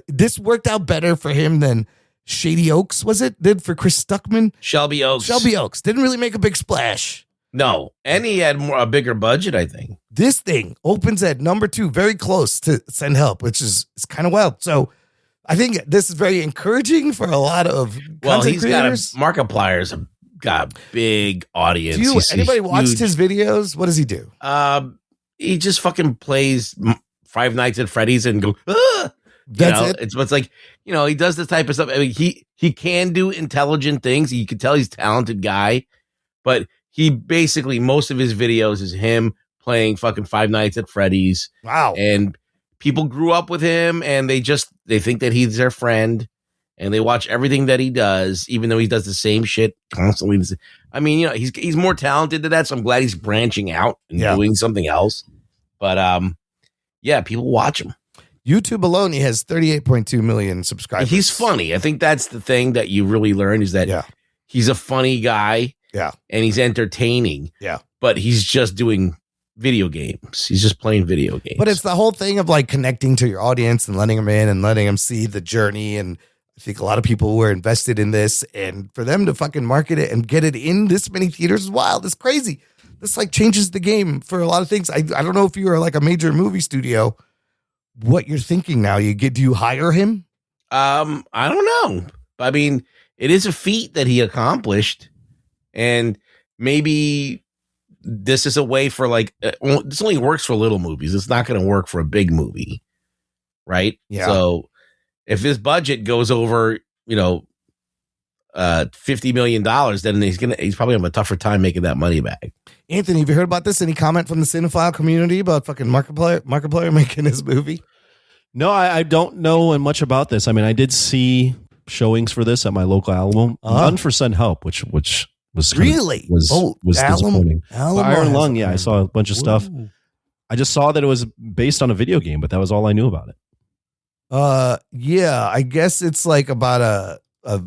S1: this worked out better for him than Shady Oaks, was it? Did for Chris Stuckman?
S5: Shelby Oaks.
S1: Shelby Oaks didn't really make a big splash.
S5: No, and he had a bigger budget, I think.
S1: This thing opens at number 2, very close to Send Help, which is kind of wild. So I think this is very encouraging for a lot of content creators.
S5: Markiplier's got a big audience.
S1: Anybody watched his videos? What does he do?
S5: He just fucking plays Five Nights at Freddy's and go, ah!
S1: That's it.
S5: It's like, he does this type of stuff. I mean, he can do intelligent things. You can tell he's a talented guy, but he basically, most of his videos is him playing fucking Five Nights at Freddy's.
S1: Wow.
S5: And people grew up with him and they think that he's their friend and they watch everything that he does, even though he does the same shit constantly. I mean, he's more talented than that. So I'm glad he's branching out and doing something else. But, people watch him.
S1: YouTube alone, he has 38.2 million subscribers.
S5: He's funny. I think that's the thing that you really learn is that he's a funny guy.
S1: Yeah.
S5: And he's entertaining.
S1: Yeah.
S5: But he's just doing video games. He's just playing video games.
S1: But it's the whole thing of like connecting to your audience and letting them in and letting them see the journey. And I think a lot of people were invested in this, and for them to fucking market it and get it in this many theaters is wild. It's crazy. This like changes the game for a lot of things. I don't know if you are like a major movie studio, what you're thinking now. Do you hire him?
S5: I don't know. I mean, it is a feat that he accomplished. And maybe this is a way for this only works for little movies. It's not going to work for a big movie. Right.
S1: Yeah.
S5: So if his budget goes over, $50 million, then he's probably have a tougher time making that money back.
S1: Anthony, have you heard about this? Any comment from the cinephile community about fucking Markiplier making his movie?
S4: No, I don't know much about this. I mean, I did see showings for this at my local album. None for Send Help, which was
S1: really
S4: was disappointing. Iron Lung, I saw a bunch of stuff. I just saw that it was based on a video game, but that was all I knew about it.
S1: I guess it's like about a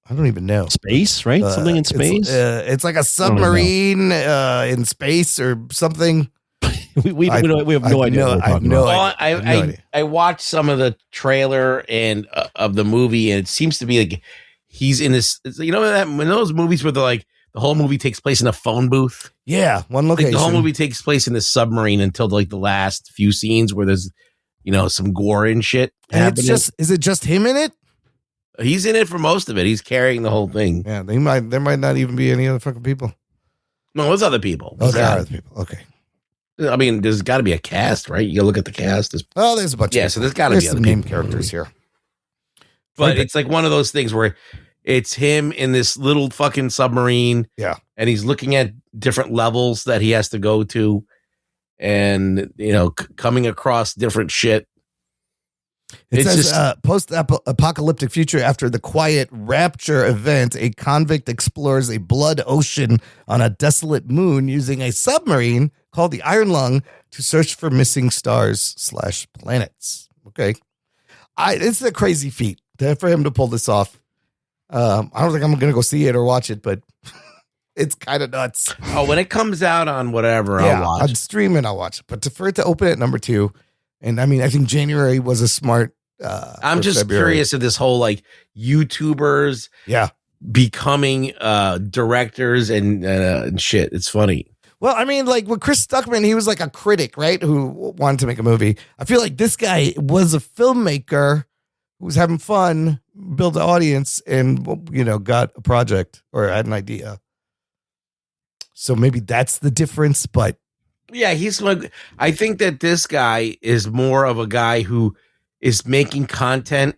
S1: I don't even know.
S4: Space, right? Something in space.
S1: It's like a submarine in space or something.
S4: we have no idea.
S5: I watched some of the trailer and of the movie, and it seems to be like he's in this. That when those movies where the whole movie takes place in a phone booth.
S1: Yeah, one location.
S5: The whole movie takes place in this submarine until the last few scenes where there's some gore and shit.
S1: And is it just him in it?
S5: He's in it for most of it. He's carrying the whole thing.
S1: Yeah, there might not even be any other fucking people.
S5: No, there's other people.
S1: Oh, there are other people. Okay.
S5: I mean, there's got to be a cast, right? You got to look at the cast.
S1: There's a bunch.
S5: Yeah, so there's got to be
S1: some named characters here.
S5: But it's like one of those things where it's him in this little fucking submarine.
S1: Yeah,
S5: and he's looking at different levels that he has to go to, and coming across different shit.
S1: It says post-apocalyptic future after the Quiet Rapture event, a convict explores a blood ocean on a desolate moon using a submarine called the Iron Lung to search for missing stars/planets. Okay. It's a crazy feat for him to pull this off. I don't think I'm going to go see it or watch it, but it's kind of nuts.
S5: Oh, when it comes out on whatever, I'll watch.
S1: On streaming, I'll watch it. But for it to open at number 2, and I mean, I think January was a smart.
S5: I'm just curious of this whole YouTubers, becoming directors and shit. It's funny.
S1: Well, I mean, with Chris Stuckman, he was like a critic, right? Who wanted to make a movie. I feel like this guy was a filmmaker who was having fun, built an audience, and got a project or had an idea. So maybe that's the difference, but.
S5: Yeah, I think that this guy is more of a guy who is making content,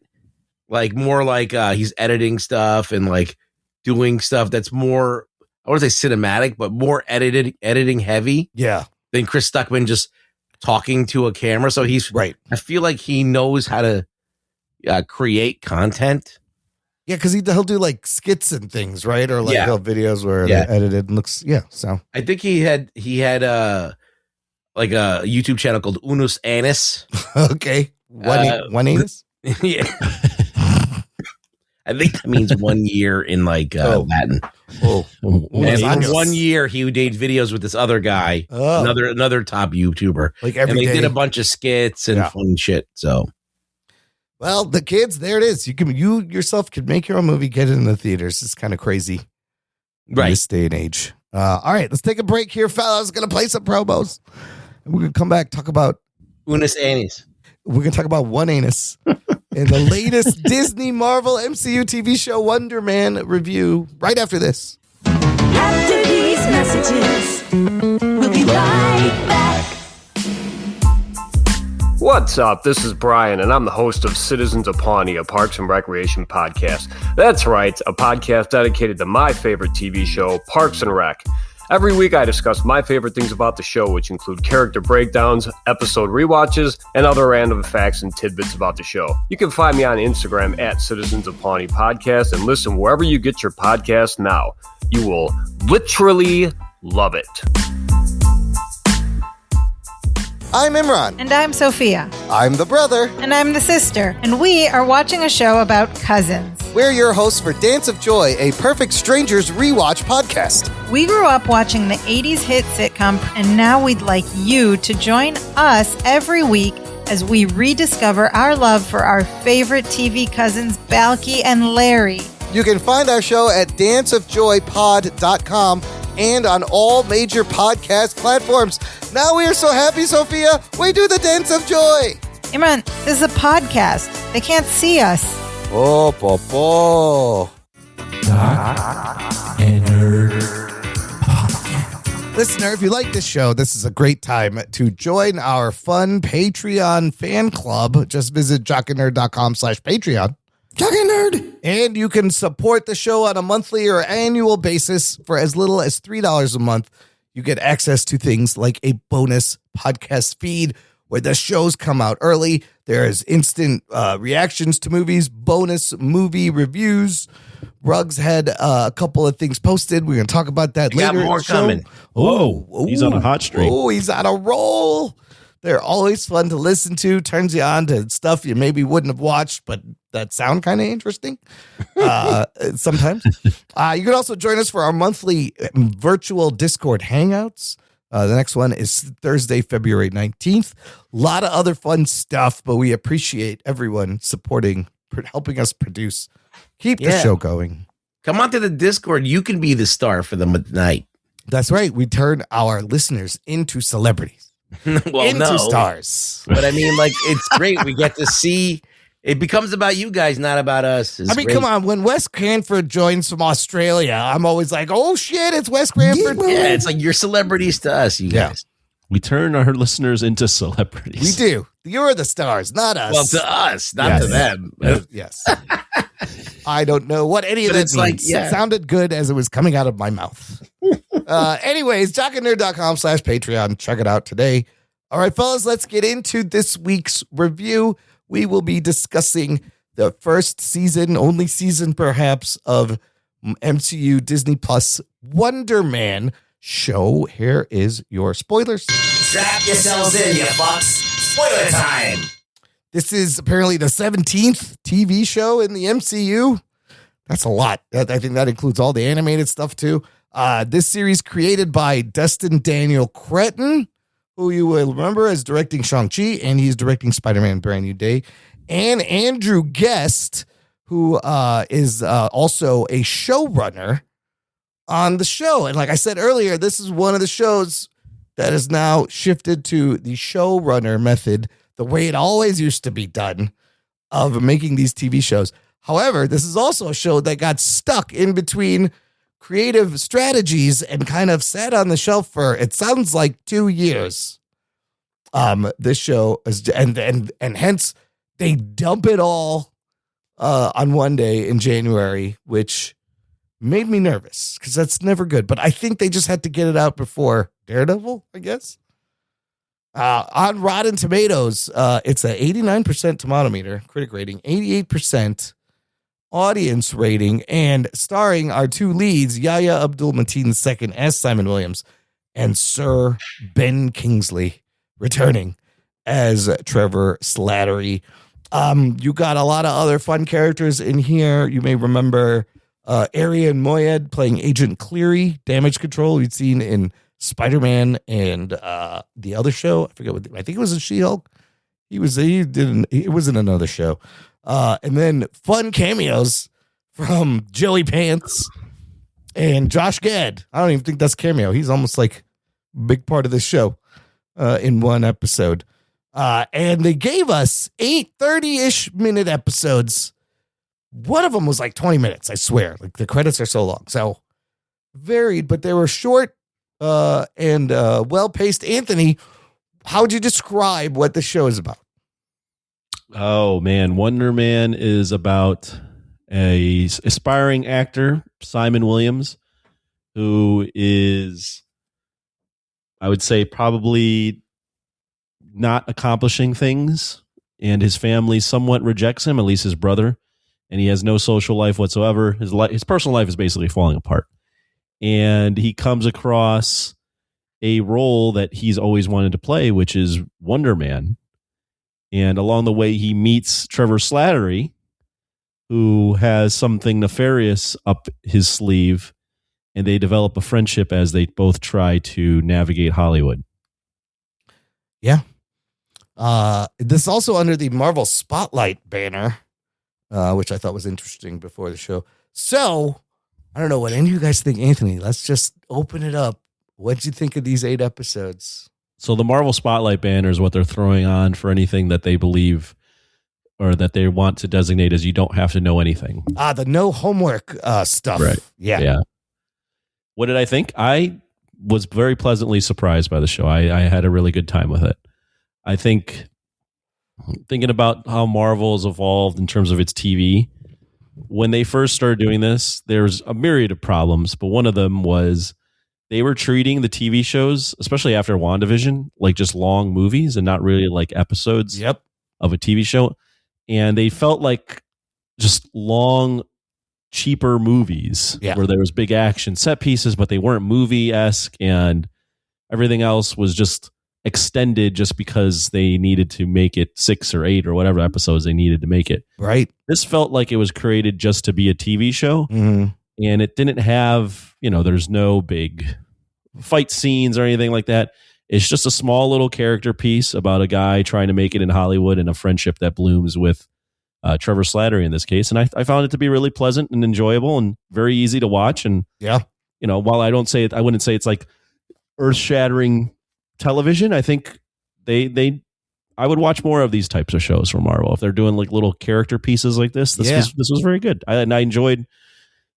S5: he's editing stuff and doing stuff that's more, I want to say cinematic, but more editing heavy.
S1: Yeah.
S5: Than Chris Stuckman just talking to a camera. So he's
S1: right.
S5: I feel like he knows how to create content.
S1: Yeah, because he'll do skits and things, right? Or he'll have videos where they're edited and looks. Yeah, so
S5: I think he had a YouTube channel called Unus Annus.
S1: Okay, one anus.
S5: Yeah, I think that means 1 year in Latin.
S1: Oh,
S5: and for 1 year he did videos with this other guy, another top YouTuber,
S1: and
S5: they did a bunch of skits and fun shit. So.
S1: Well, the kids, there it is. You yourself can make your own movie, get it in the theaters. It's kind of crazy in this day and age. All right, let's take a break here, fellas. Gonna play some promos. And we're gonna come back, talk about
S5: Unis Annis.
S1: We're gonna talk about One Anus and the latest Disney Marvel MCU TV show Wonder Man review right after this.
S3: After these messages, we'll be right back.
S7: What's up? This is Brian, and I'm the host of Citizens of Pawnee, a Parks and Recreation podcast. That's right, a podcast dedicated to my favorite TV show, Parks and Rec. Every week I discuss my favorite things about the show, which include character breakdowns, episode rewatches, and other random facts and tidbits about the show. You can find me on Instagram at Citizens of Pawnee Podcast and listen wherever you get your podcast now. You will literally love it.
S1: I'm Imran.
S8: And I'm Sophia.
S1: I'm the brother.
S8: And I'm the sister. And we are watching a show about cousins.
S1: We're your hosts for Dance of Joy, a Perfect Strangers rewatch podcast.
S8: We grew up watching the 80s hit sitcom, and now we'd like you to join us every week as we rediscover our love for our favorite TV cousins, Balky and Larry.
S1: You can find our show at danceofjoypod.com and on all major podcast platforms. Now we are so happy, Sophia. We do the Dance of Joy.
S8: Imran, this is a podcast. They can't see us.
S1: Oh, po.
S6: Jock and Nerd.
S1: Listener, if you like this show, this is a great time to join our fun Patreon fan club. Just visit jockandnerd.com/Patreon.
S6: Jock and Nerd.
S1: And you can support the show on a monthly or annual basis for as little as $3 a month. You get access to things like a bonus podcast feed where the shows come out early. There's instant reactions to movies, bonus movie reviews. Ruggs had a couple of things posted. We're going to talk about that later.
S5: Got more coming.
S4: Oh, he's on a hot streak.
S1: Oh, he's on a roll. They're always fun to listen to. Turns you on to stuff you maybe wouldn't have watched, but that sound kind of interesting sometimes. You can also join us for our monthly virtual Discord hangouts. The next one is Thursday, February 19th. A lot of other fun stuff, but we appreciate everyone supporting, helping us produce. Keep the show going.
S5: Come on to the Discord. You can be the star for the night.
S1: That's right. We turn our listeners into celebrities. Into stars.
S5: But I mean, like, it's great. We get to see. It becomes about you guys, not about us. It's
S1: great. Come on. When Wes Cranford joins from Australia, I'm always like, oh, shit, it's Wes Cranford.
S5: Yeah, it's like you're celebrities to us, you guys.
S4: We turn our listeners into celebrities.
S1: We do. You're the stars, not us.
S5: Well, to us, not to them.
S1: Yes. I don't know what any of that means. Like, It sounded good as it was coming out of my mouth. Anyways, jockandnerd.com/Patreon. Check it out today. All right, fellas, let's get into this week's review. We will be discussing the first season, only season perhaps, of MCU Disney Plus Wonder Man show. Here is your spoilers.
S3: Strap yourselves in, you fucks. Spoiler time.
S1: This is apparently the 17th TV show in the MCU. That's a lot. I think that includes all the animated stuff, too. This series created by Destin Daniel Cretton, who you will remember as directing Shang-Chi, and he's directing Spider-Man Brand New Day, and Andrew Guest, who is also a showrunner on the show. And like I said earlier, this is one of the shows that is now shifted to the showrunner method, the way it always used to be done, of making these TV shows. However, this is also a show that got stuck in between creative strategies and kind of sat on the shelf for, it sounds like, 2 years. This show is, and hence they dump it all on one day in January, which made me nervous because that's never good. But I think they just had to get it out before Daredevil, I guess. On Rotten Tomatoes, it's a 89% tomato meter, critic rating, 88% audience rating, and starring our two leads, Yahya Abdul-Mateen II as Simon Williams, and Sir Ben Kingsley returning as Trevor Slattery. You got a lot of other fun characters in here. You may remember Arian Moayed playing Agent Cleary, Damage Control, you'd seen in Spider-Man and the other show. I forget what, I think it was a She-Hulk. He was in another show. And then fun cameos from Joey Pants and Josh Gad. I don't even think that's cameo. He's almost like a big part of the show in one episode. And they gave us 8 30-ish minute episodes. One of them was like 20 minutes, I swear. Like the credits are so long. So varied, but they were short and well-paced. Anthony, how would you describe what the show is about?
S4: Oh, man. Wonder Man is about a aspiring actor, Simon Williams, who is, I would say, probably not accomplishing things, and his family somewhat rejects him, at least his brother, and he has no social life whatsoever. His personal life is basically falling apart, and he comes across a role that he's always wanted to play, which is Wonder Man. And along the way, he meets Trevor Slattery, who has something nefarious up his sleeve, and they develop a friendship as they both try to navigate Hollywood.
S1: Yeah. This is also under the Marvel Spotlight banner, which I thought was interesting before the show. So, I don't know what any of you guys think. Anthony, let's just open it up. What'd you think of these 8 episodes?
S4: So the Marvel Spotlight banner is what they're throwing on for anything that they believe or that they want to designate as you don't have to know anything.
S1: The no homework stuff.
S4: Right.
S1: Yeah.
S4: What did I think? I was very pleasantly surprised by the show. I had a really good time with it. I think, thinking about how Marvel has evolved in terms of its TV, when they first started doing this, there's a myriad of problems, but one of them was they were treating the TV shows, especially after WandaVision, like just long movies and not really like episodes of a TV show. And they felt like just long, cheaper movies where there was big action set pieces, but they weren't movie-esque, and everything else was just extended just because they needed to make it 6 or 8 or whatever episodes they needed to make it.
S1: Right.
S4: This felt like it was created just to be a TV show, and it didn't have, there's no big fight scenes or anything like that. It's just a small little character piece about a guy trying to make it in Hollywood and a friendship that blooms with Trevor Slattery in this case. And I found it to be really pleasant and enjoyable and very easy to watch. And, while I wouldn't say it's like earth-shattering television, I think I would watch more of these types of shows from Marvel if they're doing like little character pieces like this. This was very good. I enjoyed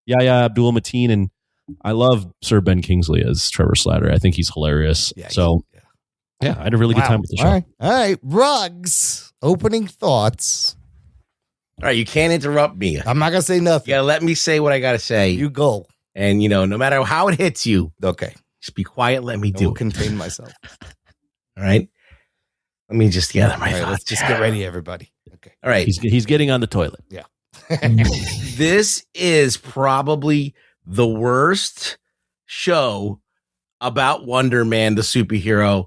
S4: Yahya Abdul-Mateen, and I love Sir Ben Kingsley as Trevor Slattery. I think he's hilarious. I had a really good time with the show.
S1: All right. Ruggs, opening thoughts.
S5: All right, you can't interrupt me.
S1: I'm not gonna say nothing.
S5: You gotta let me say what I gotta say.
S1: You go.
S5: And no matter how it hits you,
S1: okay,
S5: just be quiet. Let me do it.
S1: Contain myself.
S5: All right. Let me just gather my thoughts.
S1: Let's just get ready, everybody. Okay.
S5: All right.
S4: He's getting on the toilet.
S1: Yeah.
S5: This is probably the worst show about Wonder Man, the superhero,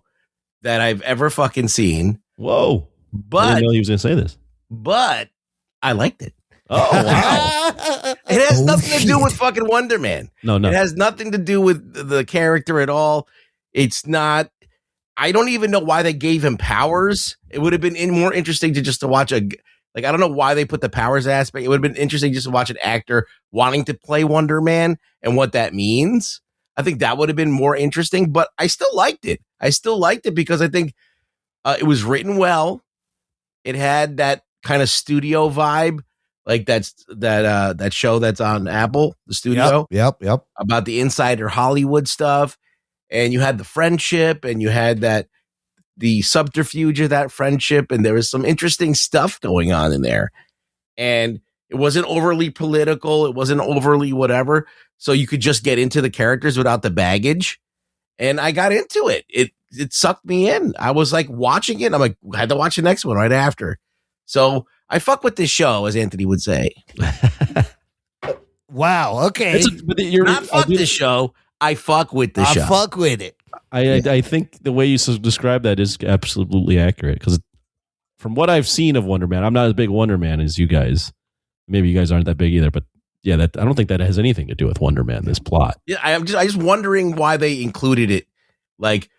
S5: that I've ever fucking seen.
S4: Whoa.
S5: But
S4: I didn't know he was going to say this.
S5: But I liked it.
S4: Oh, wow.
S5: It has nothing to do with fucking Wonder Man.
S4: No.
S5: It has nothing to do with the character at all. It's not. I don't even know why they gave him powers. It would have been more interesting to watch I don't know why they put the powers aspect. It would have been interesting just to watch an actor wanting to play Wonder Man and what that means. I think that would have been more interesting, but I still liked it. Because I think it was written well. It had that kind of studio vibe, like that show that's on Apple, the studio.
S1: Yep.
S5: About the insider Hollywood stuff. And you had the friendship, and you had the subterfuge of that friendship, and there was some interesting stuff going on in there. And it wasn't overly political, it wasn't overly whatever, so you could just get into the characters without the baggage. And I got into it. It sucked me in. I was like watching it. I'm like, I had to watch the next one right after. So I fuck with this show, as Anthony would say.
S1: Wow. Okay.
S5: Not fuck this show. I fuck with the show.
S1: I fuck with it.
S4: I think the way you describe that is absolutely accurate, because from what I've seen of Wonder Man, I'm not as big Wonder Man as you guys. Maybe you guys aren't that big either, but I don't think that has anything to do with Wonder Man, this plot.
S5: Yeah, I'm just wondering why they included it. Like,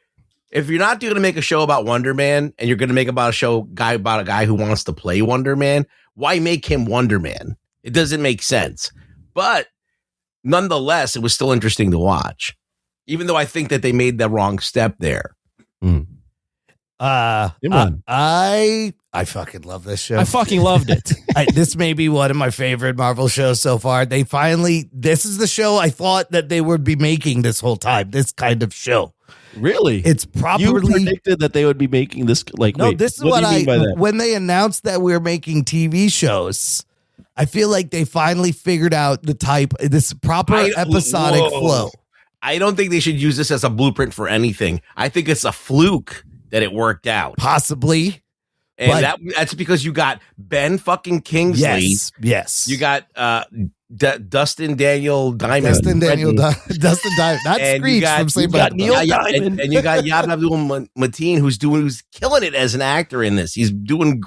S5: if you're not going to make a show about Wonder Man and you're going to make about a guy who wants to play Wonder Man, why make him Wonder Man? It doesn't make sense. But nonetheless, it was still interesting to watch, even though I think that they made the wrong step there.
S1: I fucking love this show.
S4: I fucking loved it.
S1: This may be one of my favorite Marvel shows so far. This is the show I thought that they would be making this whole time. This kind of show.
S4: Really?
S1: It's properly.
S4: You predicted that they would be making this. Like,
S1: no,
S4: wait,
S1: this is
S4: what do you mean by that?
S1: when they announced that we're making TV shows. I feel like they finally figured out this proper episodic flow.
S5: I don't think they should use this as a blueprint for anything. I think it's a fluke that it worked out.
S1: Possibly.
S5: And that's because you got Ben fucking Kingsley.
S1: Yes.
S5: You got Dustin Daniel Diamond.
S1: Dustin Diamond. Not Screech from Saved by the Bell.
S5: And you got Yad Abdul Mateen, who's killing it as an actor in this. He's doing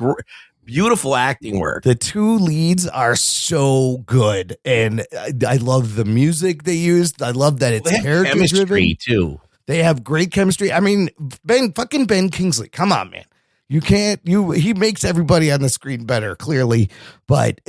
S5: beautiful acting work.
S1: The two leads are so good, and I love the music they used. I love that it's character driven
S5: too.
S1: They have great chemistry. I mean, Ben Kingsley. Come on, man. He makes everybody on the screen better, clearly. But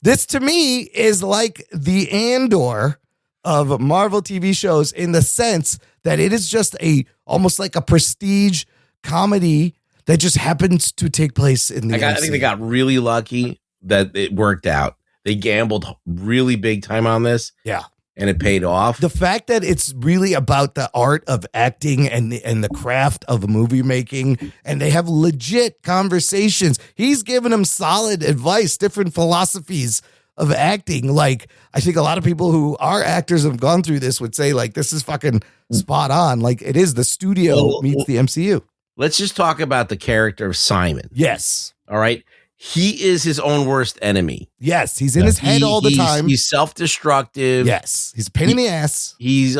S1: this to me is like the Andor of Marvel TV shows in the sense that it is just almost like a prestige comedy that just happens to take place in the
S5: I think they got really lucky that it worked out. They gambled really big time on this.
S1: Yeah.
S5: And it paid off.
S1: The fact that it's really about the art of acting and the craft of movie making, and they have legit conversations. He's giving them solid advice, different philosophies of acting. Like, I think a lot of people who are actors have gone through this would say, like, this is fucking spot on. Like, it is the studio meets the MCU.
S5: Let's just talk about the character of Simon.
S1: Yes.
S5: All right. He is his own worst enemy.
S1: Yes, he's in his head all the time.
S5: He's self-destructive.
S1: Yes, he's a pain in the ass.
S5: He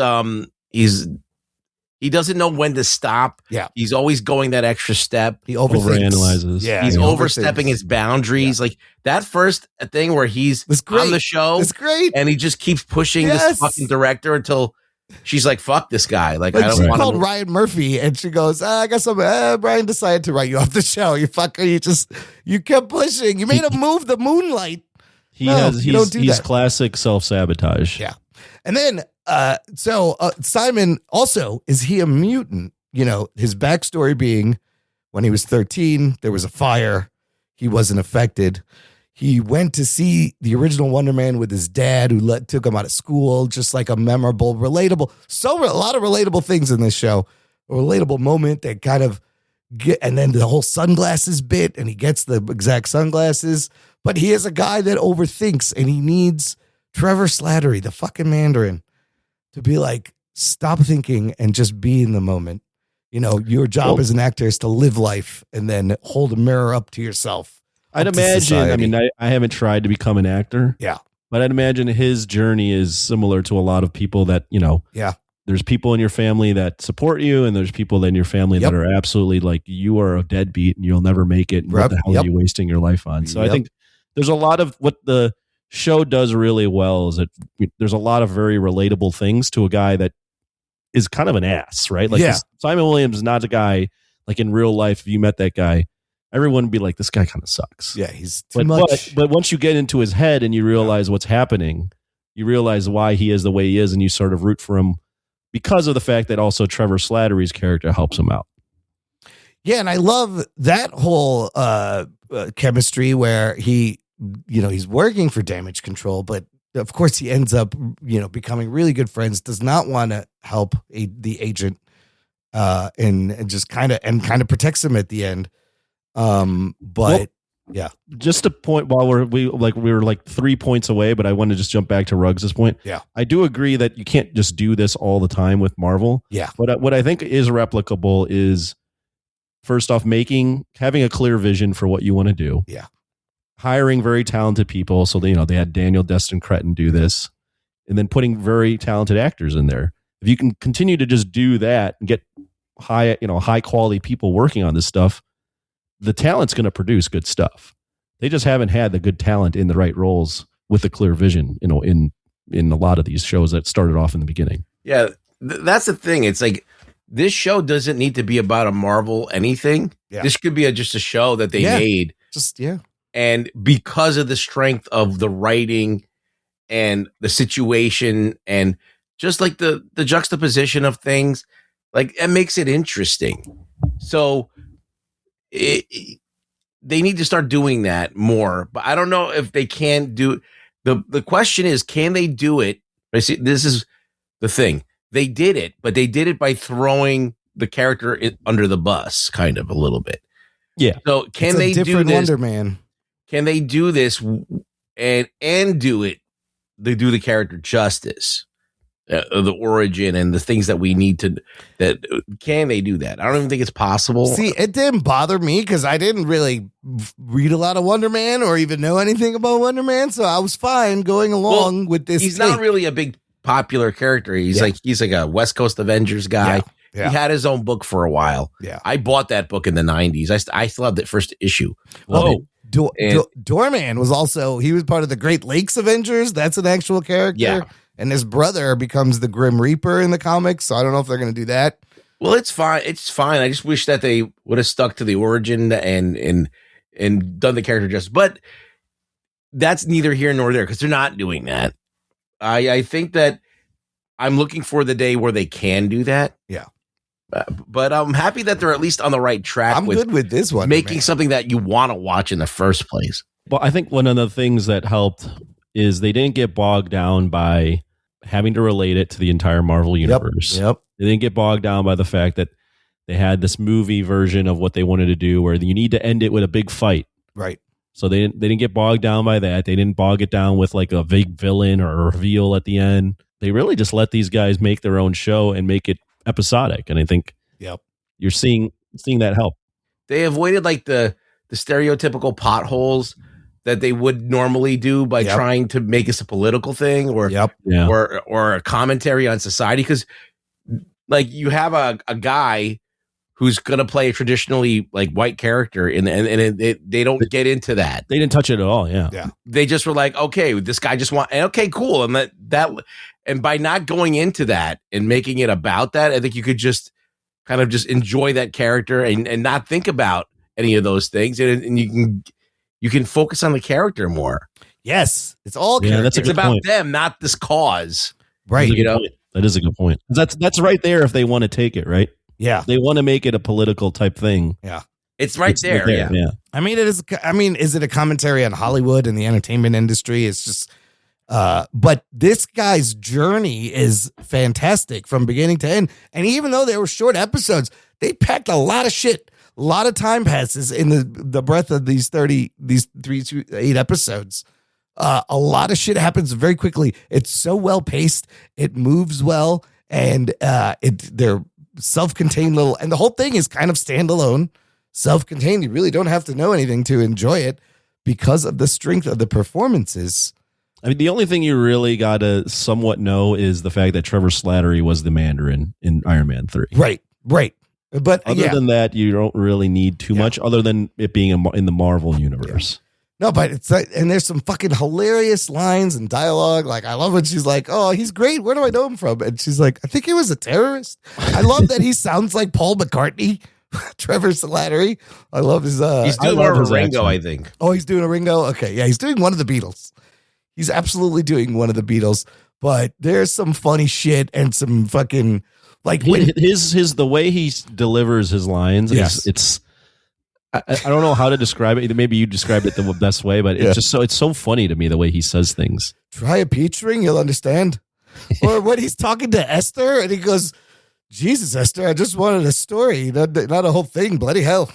S5: doesn't know when to stop.
S1: Yeah,
S5: he's always going that extra step.
S1: He overanalyzes.
S5: Yeah, he's overstepping his boundaries. Yeah. Like that first thing where he's on the show.
S1: It's great,
S5: and he just keeps pushing this fucking director until she's like, "Fuck this guy!" Like I don't
S1: she
S5: want
S1: called Ryan Murphy, and she goes, "I guess Brian decided to write you off the show. You fucker! You kept pushing. You made him move the moonlight."
S4: He's classic self-sabotage.
S1: Yeah, and then Simon also, is he a mutant? You know, his backstory being when he was 13, there was a fire. He wasn't affected. He went to see the original Wonder Man with his dad, who took him out of school, just like a memorable, relatable, a lot of relatable things in this show. A relatable moment that kind of and then the whole sunglasses bit, and he gets the exact sunglasses, but he is a guy that overthinks, and he needs Trevor Slattery, the fucking Mandarin, to be like, stop thinking and just be in the moment. You know, your job as an actor is to live life and then hold a mirror up to yourself.
S4: I'd imagine, I mean, I haven't tried to become an actor.
S1: Yeah.
S4: But I'd imagine his journey is similar to a lot of people that, you know, there's people in your family that support you, and there's people in your family that are absolutely like, you are a deadbeat and you'll never make it. And what the hell are you wasting your life on? So I think there's a lot of what the show does really well is that there's a lot of very relatable things to a guy that is kind of an ass, right? Like Simon Williams is not a guy like in real life. If you met that guy, everyone would be like, this guy kind of sucks.
S1: Yeah, he's too much.
S4: But once you get into his head and you realize what's happening, you realize why he is the way he is, and you sort of root for him because of the fact that also Trevor Slattery's character helps him out.
S1: Yeah, and I love that whole chemistry where he's working for Damage Control, but of course he ends up, becoming really good friends, does not want to help the agent, and just kind of protects him at the end. Just a point while we were like 3 points away, but I want to just jump back to Ruggs' point. Yeah.
S4: I do agree that you can't just do this all the time with Marvel.
S1: Yeah.
S4: But what I think is replicable is, first off, having a clear vision for what you want to do.
S1: Yeah.
S4: Hiring very talented people. So they had Daniel Destin Cretton do this, and then putting very talented actors in there. If you can continue to just do that and get high quality people working on this stuff, the talent's going to produce good stuff. They just haven't had the good talent in the right roles with a clear vision, in a lot of these shows that started off in the beginning.
S5: Yeah, that's the thing. It's like this show doesn't need to be about a Marvel anything.
S1: Yeah.
S5: This could be just a show that they made. And because of the strength of the writing and the situation and just like the juxtaposition of things, like it makes it interesting. So they need to start doing that more. But I don't know if they can do the question is, can they do it? This is the thing. They did it, but they did it by throwing the character under the bus, kind of a little bit.
S4: Yeah.
S5: So can they do this?
S1: Wonder Man.
S5: Can they do this and do it? They do the character justice, the origin and the things that we need to. That can they do that? I don't even think it's possible.
S1: See, it didn't bother me because I didn't really read a lot of Wonder Man or even know anything about Wonder Man, so I was fine going along with this.
S5: He's not really a big popular character. He's like a West Coast Avengers guy.
S1: Yeah.
S5: He had his own book for a while.
S1: Yeah,
S5: I bought that book in the 90s. I still have the first issue.
S1: Doorman was also, he was part of the Great Lakes Avengers. That's an actual character.
S5: Yeah.
S1: And his brother becomes the Grim Reaper in the comics. So I don't know if they're going to do that.
S5: Well, it's fine. It's fine. I just wish that they would have stuck to the origin and done the character justice. But that's neither here nor there because they're not doing that. I think that I'm looking for the day where they can do that.
S1: Yeah.
S5: But I'm happy that they're at least on the right track.
S1: I'm good with this one.
S5: Making something that you want to watch in the first place.
S4: Well, I think one of the things that helped is they didn't get bogged down by having to relate it to the entire Marvel universe.
S1: Yep.
S4: They didn't get bogged down by the fact that they had this movie version of what they wanted to do where you need to end it with a big fight.
S1: Right.
S4: So they didn't get bogged down by that. They didn't bog it down with like a big villain or a reveal at the end. They really just let these guys make their own show and make it episodic. And I think you're seeing that help.
S5: They avoided like the stereotypical potholes that they would normally do by trying to make this a political thing or a commentary on society. Because like you have a guy who's going to play a traditionally like white character and they don't get into that.
S4: They didn't touch it at all. Yeah.
S5: They just were like, okay, this guy just okay, cool. And that and by not going into that and making it about that, I think you could just kind of just enjoy that character and not think about any of those things. And you can focus on the character more.
S1: Yes. It's all
S4: that's
S5: it's about them, not this cause.
S1: Right.
S4: That is a good point. That's right there if they want to take it, right?
S1: Yeah.
S4: They want to make it a political type thing.
S1: Yeah.
S5: It's right there. Yeah.
S1: I mean, is it a commentary on Hollywood and the entertainment industry? It's just, but this guy's journey is fantastic from beginning to end. And even though they were short episodes, they packed a lot of shit. A lot of time passes in the breadth of these 8 episodes. A lot of shit happens very quickly. It's so well paced. It moves well. And they're self-contained little, and the whole thing is kind of standalone, self-contained. You really don't have to know anything to enjoy it because of the strength of the performances.
S4: I mean, the only thing you really got to somewhat know is the fact that Trevor Slattery was the Mandarin in Iron Man 3.
S1: Right. But
S4: other than that, you don't really need too much other than it being in the Marvel universe.
S1: No, but it's like, and there's some fucking hilarious lines and dialogue. Like, I love when she's like, "Oh, he's great. Where do I know him from?" And she's like, "I think he was a terrorist." I love that he sounds like Paul McCartney, Trevor Slattery. I love his.
S5: He's doing more of a Ringo, I think.
S1: Oh, he's doing a Ringo. Okay, yeah, he's doing one of the Beatles. He's absolutely doing one of the Beatles. But there's some funny shit and some fucking like
S4: the way he delivers his lines.
S1: Yes.
S4: It's. I don't know how to describe it. Maybe you described it the best way, but it's so funny to me the way he says things.
S1: Try a peach ring, you'll understand. Or when he's talking to Esther and he goes, "Jesus, Esther, I just wanted a story, not a whole thing. Bloody hell!"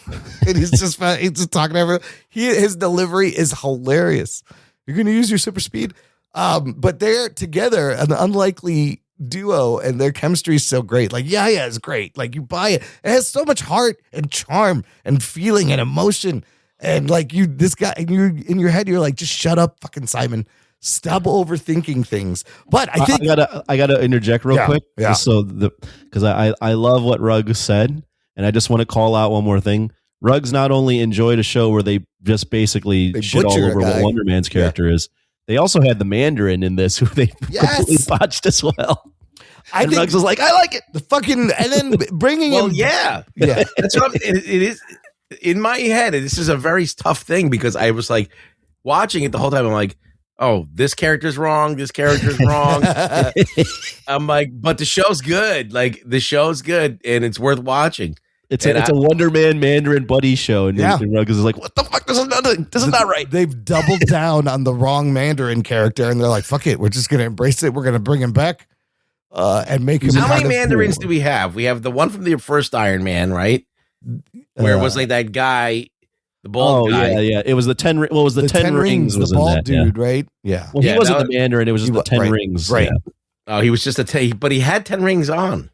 S1: And he's just talking to everyone. His delivery is hilarious. You're going to use your super speed, but they're together, an unlikely duo, and their chemistry is so great. Like Yaya is great. Like you buy it. It has so much heart and charm and feeling and emotion. And like this guy, and you're in your head, you're like, just shut up, fucking Simon. Stop overthinking things. But I think
S4: I gotta interject real quick.
S1: Yeah.
S4: So because I love what Ruggs said, and I just want to call out one more thing. Ruggs not only enjoyed a show where they just basically shit all over what Wonder Man's character is. They also had the Mandarin in this, who they completely botched as well.
S1: I
S4: And
S1: think
S4: Nugs was like, I like it.
S1: the fucking and then bringing
S5: Well,
S1: him.
S5: yeah.
S1: Yeah.
S5: That's what it is. In my head, this is a very tough thing because I was like watching it the whole time. I'm like, oh, this character's wrong. This character's wrong. I'm like, but the show's good. Like the show's good and it's worth watching.
S4: It's a Wonder Man Mandarin buddy show. And Ruggles is like, what the fuck? This is not right.
S1: They've doubled down on the wrong Mandarin character, and they're like, fuck it. We're just going to embrace it. We're going to bring him back and make him.
S5: How many Mandarins do we have? We have the one from the first Iron Man, right? Where it was like that guy, the bald guy.
S4: Yeah. It was the 10. What was the 10 rings?
S1: The
S4: Was
S1: bald
S4: in that,
S1: dude, right? Yeah.
S4: Well, he wasn't the Mandarin. It was just the 10 rings,
S1: right?
S4: Yeah.
S5: Oh, he was just but he had 10 rings on.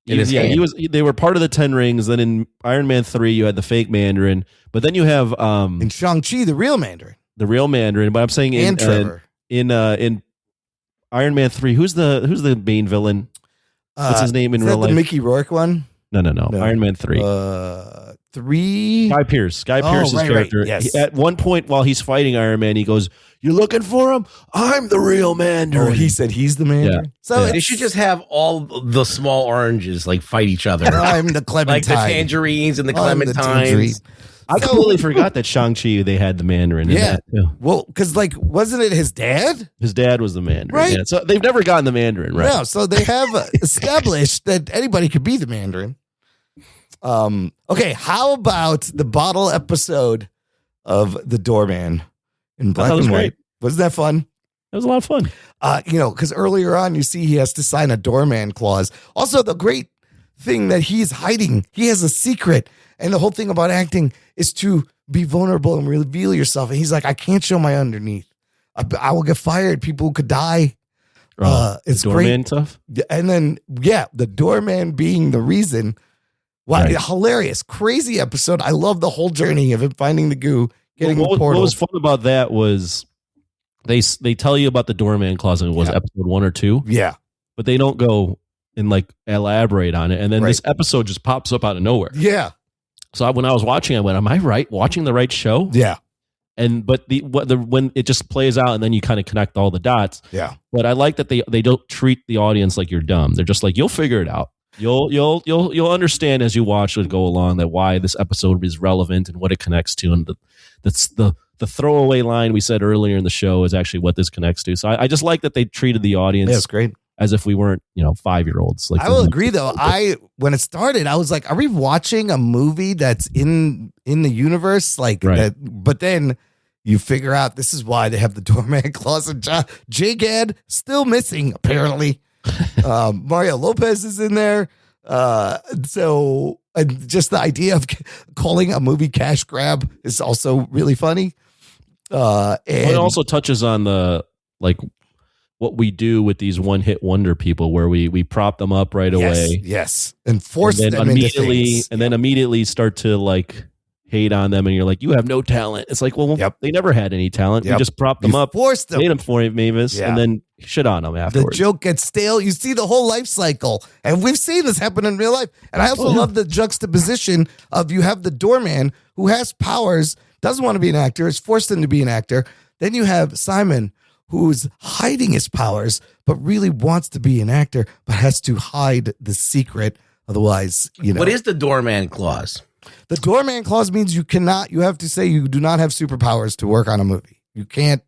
S4: He was. They were part of the 10 rings. Then in Iron Man 3, you had the fake Mandarin, but then you have
S1: in Shang-Chi, the real Mandarin.
S4: But I'm saying
S1: And Trevor.
S4: in Iron Man 3, who's the main villain? What's his name in real life?
S1: The Mickey Rourke one?
S4: No. Iron Man 3.
S1: 3.
S4: Guy Pearce. Pearce's character.
S1: Right. Yes.
S4: At one point while he's fighting Iron Man, he goes, "You're looking for him? I'm the real Mandarin."
S1: Oh, he said he's the Mandarin.
S4: Yeah.
S1: So
S5: They should just have all the small oranges like fight each other.
S1: I'm the Clementine.
S5: Like the tangerines and the
S1: I'm the
S5: clementines.
S1: tangerine.
S4: I completely forgot that Shang-Chi, they had the Mandarin in that too.
S1: Well, because wasn't it his dad?
S4: His dad was the Mandarin.
S1: Right.
S4: Yeah. So they've never gotten the Mandarin, right?
S1: No, so they have established that anybody could be the Mandarin. Okay, how about the bottle episode of The Doorman in black and white? Wasn't that fun?
S4: That was a lot of fun.
S1: Because earlier on you see he has to sign a doorman clause. Also, the great thing that he's hiding, he has a secret. And the whole thing about acting is to be vulnerable and reveal yourself. And he's like, I can't show my underneath. I will get fired. People could die. It's
S4: doorman
S1: great
S4: stuff.
S1: And then, the doorman being the reason. Wow,
S4: Right.
S1: Hilarious, crazy episode. I love the whole journey of him finding the goo, getting the portal.
S4: What was fun about that was they tell you about the doorman clause, and it was episode 1 or 2.
S1: Yeah.
S4: But they don't go and like elaborate on it. And then
S1: Right.
S4: this episode just pops up out of nowhere.
S1: Yeah.
S4: So when I was watching, I went, "Am I right? Watching the right show?"
S1: Yeah.
S4: But when it just plays out, and then you kind of connect all the dots.
S1: Yeah.
S4: But I like that they don't treat the audience like you're dumb. They're just like, you'll figure it out. You'll understand as you watch it go along that why this episode is relevant and what it connects to, and that's the throwaway line we said earlier in the show is actually what this connects to. So I just like that they treated the audience.
S1: That's great.
S4: As if we weren't, 5-year-olds. Like
S1: I will agree, though. When it started, I was like, "Are we watching a movie that's in the universe?" Like that. But then you figure out this is why they have the doorman clause. And J-Gad still missing, apparently. Mario Lopez is in there. So just the idea of calling a movie Cash Grab is also really funny. And
S4: it also touches on the what we do with these one-hit wonder people, where we prop them up right away,
S1: and force them
S4: immediately,
S1: into things.
S4: and then immediately start to hate on them, and you're like, you have no talent. It's like, well, they never had any talent. You just propped them up,
S1: forced them,
S4: made them for Mavis, and then shit on them afterwards.
S1: The joke gets stale. You see the whole life cycle, and we've seen this happen in real life. And I also love the juxtaposition of you have the doorman who has powers, doesn't want to be an actor, is forced into be an actor. Then you have Simon, who's hiding his powers, but really wants to be an actor, but has to hide the secret. Otherwise,
S5: What is the doorman clause?
S1: The doorman clause means you have to say you do not have superpowers to work on a movie. You can't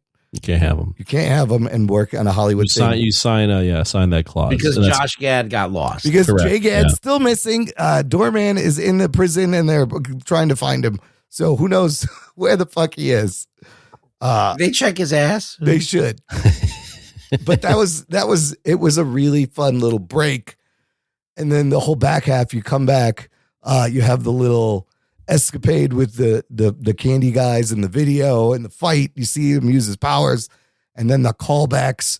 S4: have them.
S1: You can't have them and work on a Hollywood thing.
S4: You sign that clause.
S5: Because Josh Gad got lost.
S1: Because J Gad's still missing. Doorman is in the prison and they're trying to find him. So who knows where the fuck he is.
S5: They check his ass.
S1: They should. But it was a really fun little break. And then the whole back half, you come back, you have the little escapade with the candy guys in the video and the fight. You see him use his powers, and then the callbacks.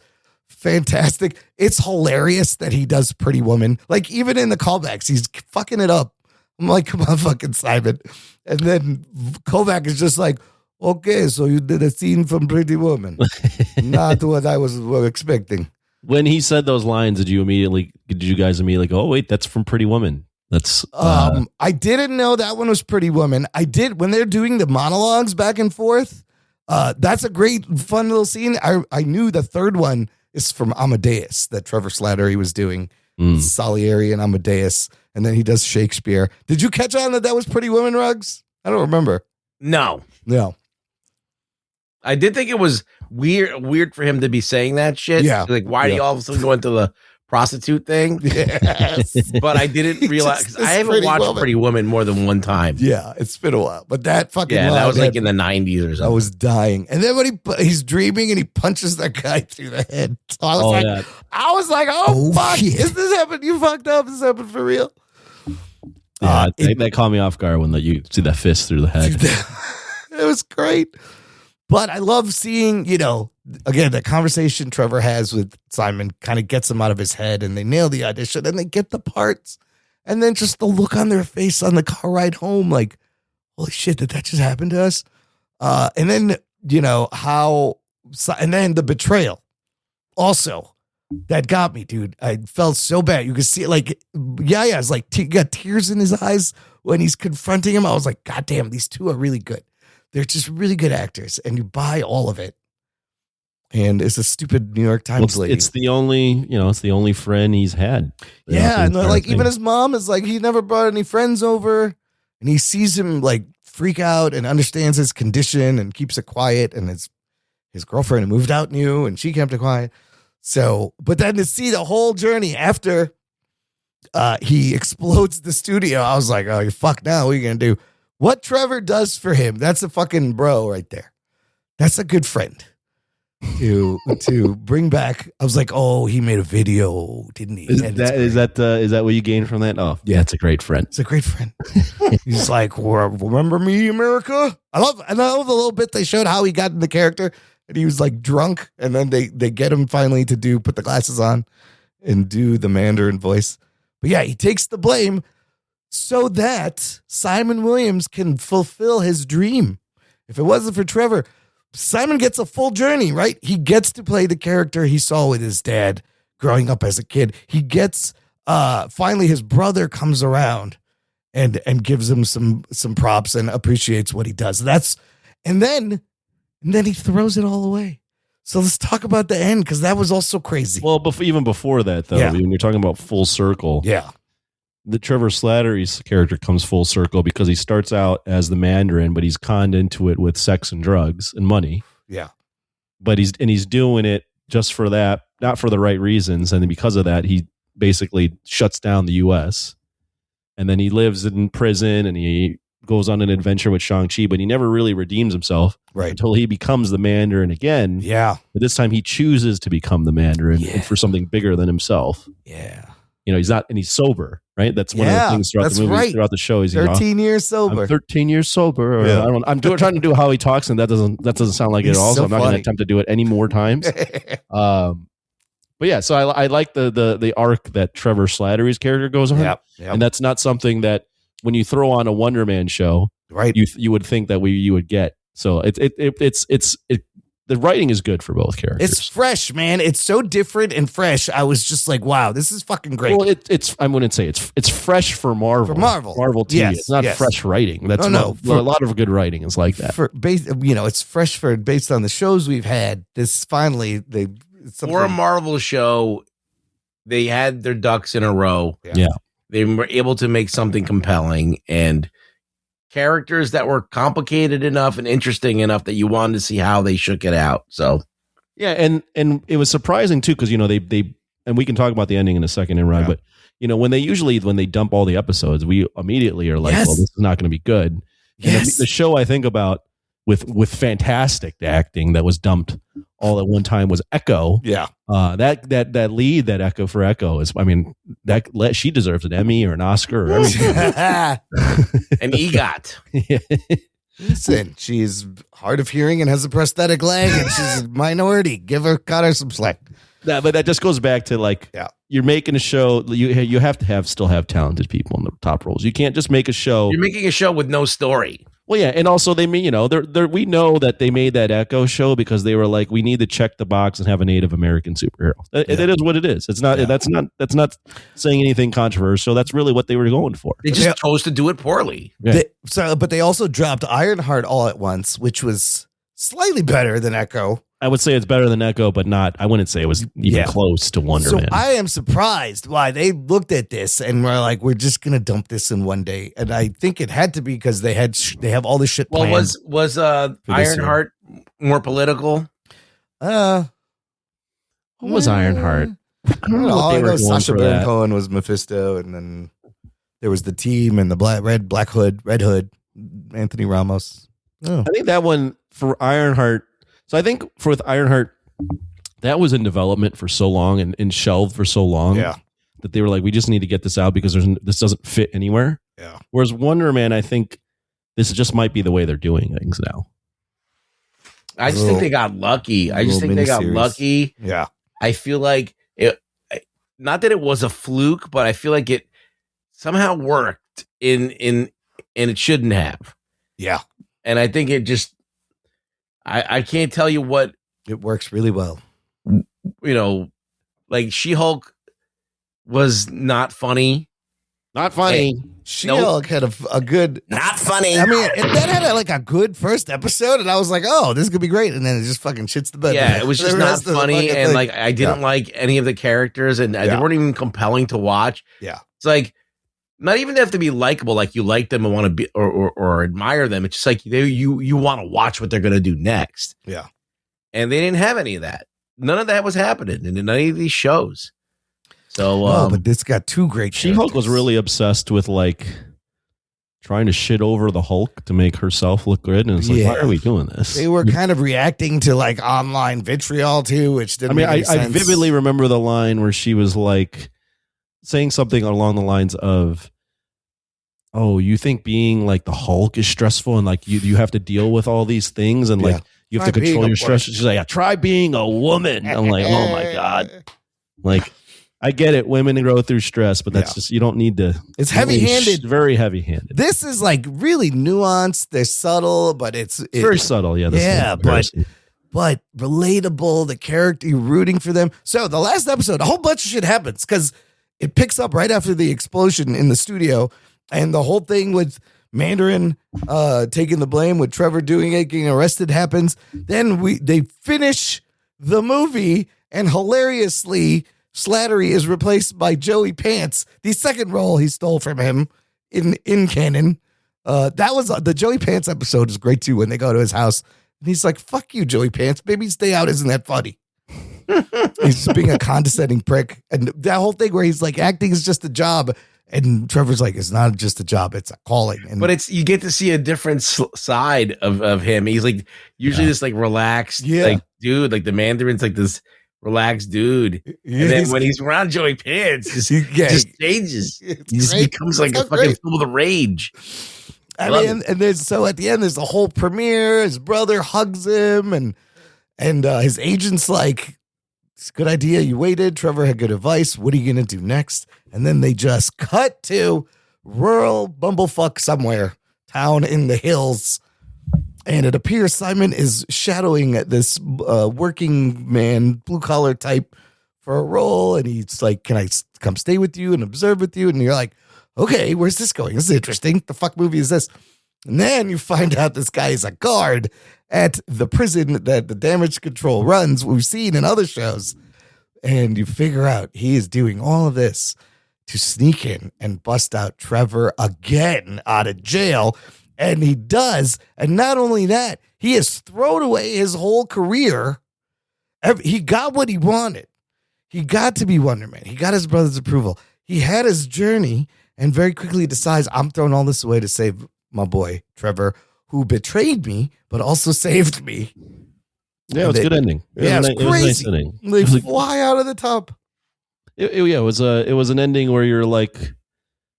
S1: Fantastic. It's hilarious that he does Pretty Woman. Like, even in the callbacks, he's fucking it up. I'm like, come on, fucking Simon. And then Kovac is just like, okay, so you did a scene from Pretty Woman. Not what I was expecting.
S4: When he said those lines, did you guys immediately go, oh, wait, that's from Pretty Woman? That's
S1: I didn't know that one was Pretty Woman. I did when they're doing the monologues back and forth. That's a great, fun little scene. I knew the third one It's from Amadeus that Trevor Slattery was doing. Salieri and Amadeus. And then he does Shakespeare. Did you catch on that was Pretty Women, Ruggs? I don't remember.
S5: No. I did think it was weird for him to be saying that shit.
S1: Yeah.
S5: Like, why do you all of a sudden go into the prostitute thing?
S1: Yes.
S5: But I didn't realize, because I haven't watched Pretty Woman more than one time.
S1: Yeah, it's been a while. But that fucking
S5: that was like in the 90s or something.
S1: I was dying. And then when he's dreaming and he punches that guy through the head. So I was like, oh fuck, shit. Is this happening? You fucked up. Is this happening for real?
S4: Yeah, that caught me off guard when you see that fist through the head.
S1: It was great. But I love seeing, again, the conversation Trevor has with Simon kind of gets him out of his head, and they nail the audition and they get the parts. And then just the look on their face on the car ride home, like, holy shit, did that just happen to us? And then, and then the betrayal also. That got me, dude. I felt so bad. You could see it, like, it's like he got tears in his eyes when he's confronting him. I was like, God damn, these two are really good. They're just really good actors, and you buy all of it. And it's a stupid New York Times lady.
S4: It's the only friend he's had.
S1: Yeah, and like even his mom is like, he never brought any friends over, and he sees him like freak out and understands his condition and keeps it quiet. And his girlfriend moved out new, and she kept it quiet. So, but then to see the whole journey after he explodes the studio, I was like, oh, fuck now, what are you going to do? What Trevor does for him, that's a fucking bro right there. That's a good friend to bring back. I was like, oh, he made a video, didn't he?
S4: Is that what you gained from that? Oh, yeah, it's a great friend.
S1: It's a great friend. He's like, remember me, America? I love the little bit they showed how he got in the character. And he was like drunk, and then they get him finally to put the glasses on and do the Mandarin voice. But yeah, he takes the blame so that Simon Williams can fulfill his dream. If it wasn't for Trevor, Simon gets a full journey, right? He gets to play the character he saw with his dad growing up as a kid. He gets, finally his brother comes around and gives him some props and appreciates what he does. And then he throws it all away. So let's talk about the end, because that was also crazy.
S4: Well, even before that, though, when you're talking about full circle, the Trevor Slattery's character comes full circle because he starts out as the Mandarin, but he's conned into it with sex and drugs and money.
S1: Yeah,
S4: but he's doing it just for that, not for the right reasons, and because of that, he basically shuts down the U.S. And then he lives in prison, and he goes on an adventure with Shang-Chi, but he never really redeems himself until he becomes the Mandarin again.
S1: Yeah.
S4: But this time he chooses to become the Mandarin and for something bigger than himself.
S1: Yeah.
S4: He's not, and he's sober, right? That's one of the things throughout the movie, throughout the show. He's
S1: 13 years sober.
S4: I'm 13 years sober. Or I'm trying to do how he talks, and that doesn't sound like it at all. So I'm not going to attempt to do it any more times. But yeah, so I like the arc that Trevor Slattery's character goes on.
S1: Yep.
S4: And that's not something that when you throw on a Wonder Man show,
S1: right?
S4: You would think that you would get. So the writing is good for both characters.
S1: It's fresh, man. It's so different and fresh. I was just like, wow, this is fucking great.
S4: Well, I wouldn't say it's fresh for Marvel.
S1: For Marvel
S4: TV.
S1: Yes,
S4: it's not fresh writing. That's a lot of good writing is like that.
S1: It's fresh based on the shows we've had. This finally
S5: for a Marvel show, they had their ducks in a row.
S4: Yeah.
S5: They were able to make something compelling and characters that were complicated enough and interesting enough that you wanted to see how they shook it out. So,
S4: yeah, and it was surprising too because they and we can talk about the ending in a second, but when they dump all the episodes, we immediately are like, well, this is not going to be good. And the show I think about with fantastic acting that was dumped all at one time was Echo.
S1: Yeah.
S4: That lead that Echo for Echo is, she deserves an Emmy or an Oscar or everything.
S5: An EGOT.
S1: Listen, she's hard of hearing and has a prosthetic leg, and she's a minority. Cut her some slack.
S4: Yeah, but that just goes back to you're making a show. You have to still have talented people in the top roles. You can't just make a show.
S5: You're making a show with no story.
S4: Well, yeah, and also we know that they made that Echo show because they were like, we need to check the box and have a Native American superhero. It is what it is. It's not. That's not saying anything controversial. That's really what they were going for.
S5: They just chose to do it poorly.
S4: Yeah.
S1: But they also dropped Ironheart all at once, which was slightly better than Echo.
S4: I would say it's better than Echo, but not. I wouldn't say it was even close to Wonder Man.
S1: I am surprised why they looked at this and were like, "We're just gonna dump this in one day." And I think it had to be because they have all this shit planned.
S5: Well, was Ironheart more political?
S4: What was Ironheart? I don't know what they were going
S1: Sacha
S4: for
S1: Baron
S4: that.
S1: Cohen was Mephisto, and then there was the team and the Red Hood, Anthony Ramos. Oh.
S4: I think that one for Ironheart. So I think with Ironheart, that was in development for so long and shelved for so long that they were like, we just need to get this out because this doesn't fit anywhere.
S1: Yeah.
S4: Whereas Wonder Man, I think this just might be the way they're doing things now.
S5: I just think they got lucky.
S1: Yeah.
S5: I feel like not that it was a fluke, but I feel like it somehow worked and it shouldn't have.
S1: Yeah.
S5: And I think it just, I can't tell you what.
S1: It works really well.
S5: Like She-Hulk was not funny.
S4: Not funny.
S1: She-Hulk had a good.
S5: Not funny.
S1: I mean, that had a good first episode, and I was like, "Oh, this could be great," and then it just fucking shits the bed.
S5: Yeah, it was just not funny, and like I didn't like any of the characters, and they weren't even compelling to watch.
S1: Yeah,
S5: it's like not even have to be likable, like you like them and want to be or admire them. It's just like you want to watch what they're going to do next.
S1: Yeah,
S5: and they didn't have any of that. None of that was happening in any of these shows. So,
S1: but this got two great.
S4: She-Hulk was really obsessed with like trying to shit over the Hulk to make herself look good, and it's like, why are we doing this?
S1: They were kind of reacting to like online vitriol too, which didn't. I
S4: vividly remember the line where she was like saying something along the lines of, "Oh, you think being like the Hulk is stressful, and like you have to deal with all these things, and like you have to control your stress." She's like, "Yeah, try being a woman." I'm like, oh my god, like. I get it. Women go through stress, but that's just, you don't need to.
S1: It's heavy-handed.
S4: Very heavy-handed.
S1: This is like really nuanced. They're subtle, but it's
S4: very subtle. Yeah.
S1: But relatable. The character, you're rooting for them. So the last episode, a whole bunch of shit happens because it picks up right after the explosion in the studio, and the whole thing with Mandarin taking the blame with Trevor doing it, getting arrested happens. Then they finish the movie, and hilariously, Slattery is replaced by Joey Pants, the second role he stole from him in canon. That was the Joey Pants episode is great too when they go to his house and he's like, "Fuck you, Joey Pants. Maybe stay out. Isn't that funny?" He's just being a condescending prick, and that whole thing where he's like, acting is just a job, and Trevor's like, "It's not just a job; it's a calling."
S5: But you get to see a different side of him. He's like usually this like relaxed, like dude, like the Mandarin's like this relaxed dude, and then when he's around Joey Pants, just changes. He just becomes like a fucking full of rage.
S1: I mean, and there's at the end there's the whole premiere. His brother hugs him, and his agent's like, "It's a good idea. You waited. Trevor had good advice. What are you gonna do next?" And then they just cut to rural bumblefuck somewhere, town in the hills. And it appears Simon is shadowing this working man, blue collar type for a role. And he's like, "Can I come stay with you and observe with you?" And you're like, "Okay, where's this going? This is interesting. The fuck movie is this?" And then you find out this guy is a guard at the prison that the Damage Control runs. We've seen in other shows. And you figure out he is doing all of this to sneak in and bust out Trevor again out of jail. And he does. And not only that, he has thrown away his whole career. He got what he wanted. He got to be Wonder Man. He got his brother's approval. He had his journey and very quickly decides, I'm throwing all this away to save my boy, Trevor, who betrayed me, but also saved me.
S4: Yeah, it was a good ending.
S1: It was crazy.
S4: Nice ending.
S1: They fly out of the top.
S4: It was an ending where you're like,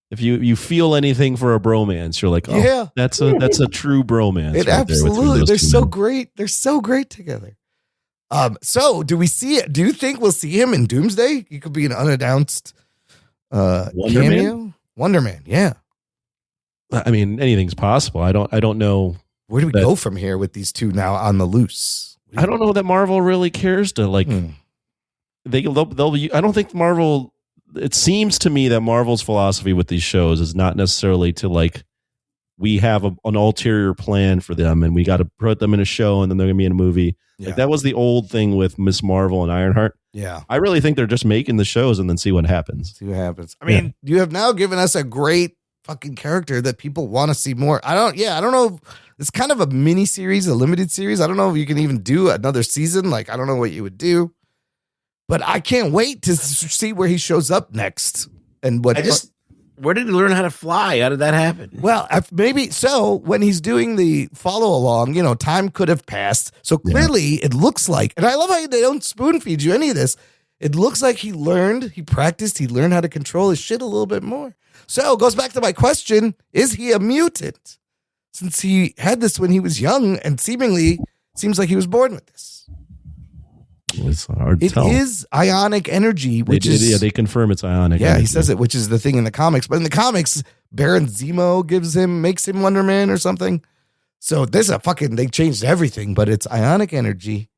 S4: if you feel anything for a bromance, you're like, oh, that's a true bromance.
S1: It absolutely. They're so great. They're so great together. So do we see it? Do you think we'll see him in Doomsday? He could be an unannounced cameo. Wonder Man, yeah.
S4: I mean, anything's possible. I don't know.
S1: Where do we go from here with these two now on the loose?
S4: I don't know that Marvel really cares to like. They'll. I don't think Marvel. It seems to me that Marvel's philosophy with these shows is not necessarily to like we have an ulterior plan for them, and we got to put them in a show, and then they're going to be in a movie.
S1: Yeah.
S4: Like that was the old thing with Miss Marvel and Ironheart.
S1: Yeah.
S4: I really think they're just making the shows and then see what happens.
S1: See what happens. I mean, you have now given us a great fucking character that people want to see more. I don't know. It's kind of a mini series, a limited series. I don't know if you can even do another season. Like, I don't know what you would do, but I can't wait to see where he shows up next. And what
S5: where did he learn how to fly? How did that happen?
S1: Well, maybe so when he's doing the follow along, time could have passed. So clearly it looks like, and I love how they don't spoon feed you any of this. It looks like he practiced, he learned how to control his shit a little bit more. So it goes back to my question, is he a mutant? Since he had this when he was young and seemingly seems like he was born with this.
S4: It's hard to tell.
S1: It is ionic energy, which is...
S4: they confirm it's ionic
S1: Yeah,
S4: energy.
S1: he says it, which is the thing in the comics. But in the comics, Baron Zemo makes him Wonder Man or something. So they changed everything, but it's ionic energy.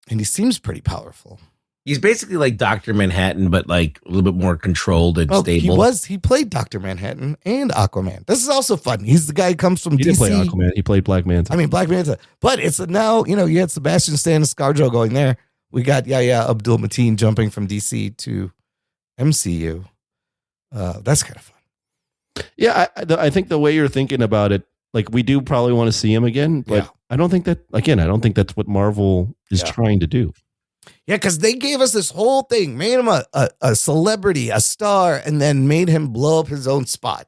S1: And he seems pretty powerful.
S5: He's basically like Dr. Manhattan, but like a little bit more controlled and stable.
S1: He played Dr. Manhattan and Aquaman. This is also fun. He's the guy who comes from DC.
S4: He didn't play Aquaman. He played Black Manta.
S1: I mean, Black Manta. But it's now, you had Sebastian Stan and ScarJo going there. We got Yahya Abdul-Mateen jumping from DC to MCU. That's kind of fun.
S4: Yeah, I think the way you're thinking about it, like we do probably want to see him again, but I don't think that's what Marvel is trying to do.
S1: Yeah, because they gave us this whole thing, made him a celebrity, a star, and then made him blow up his own spot,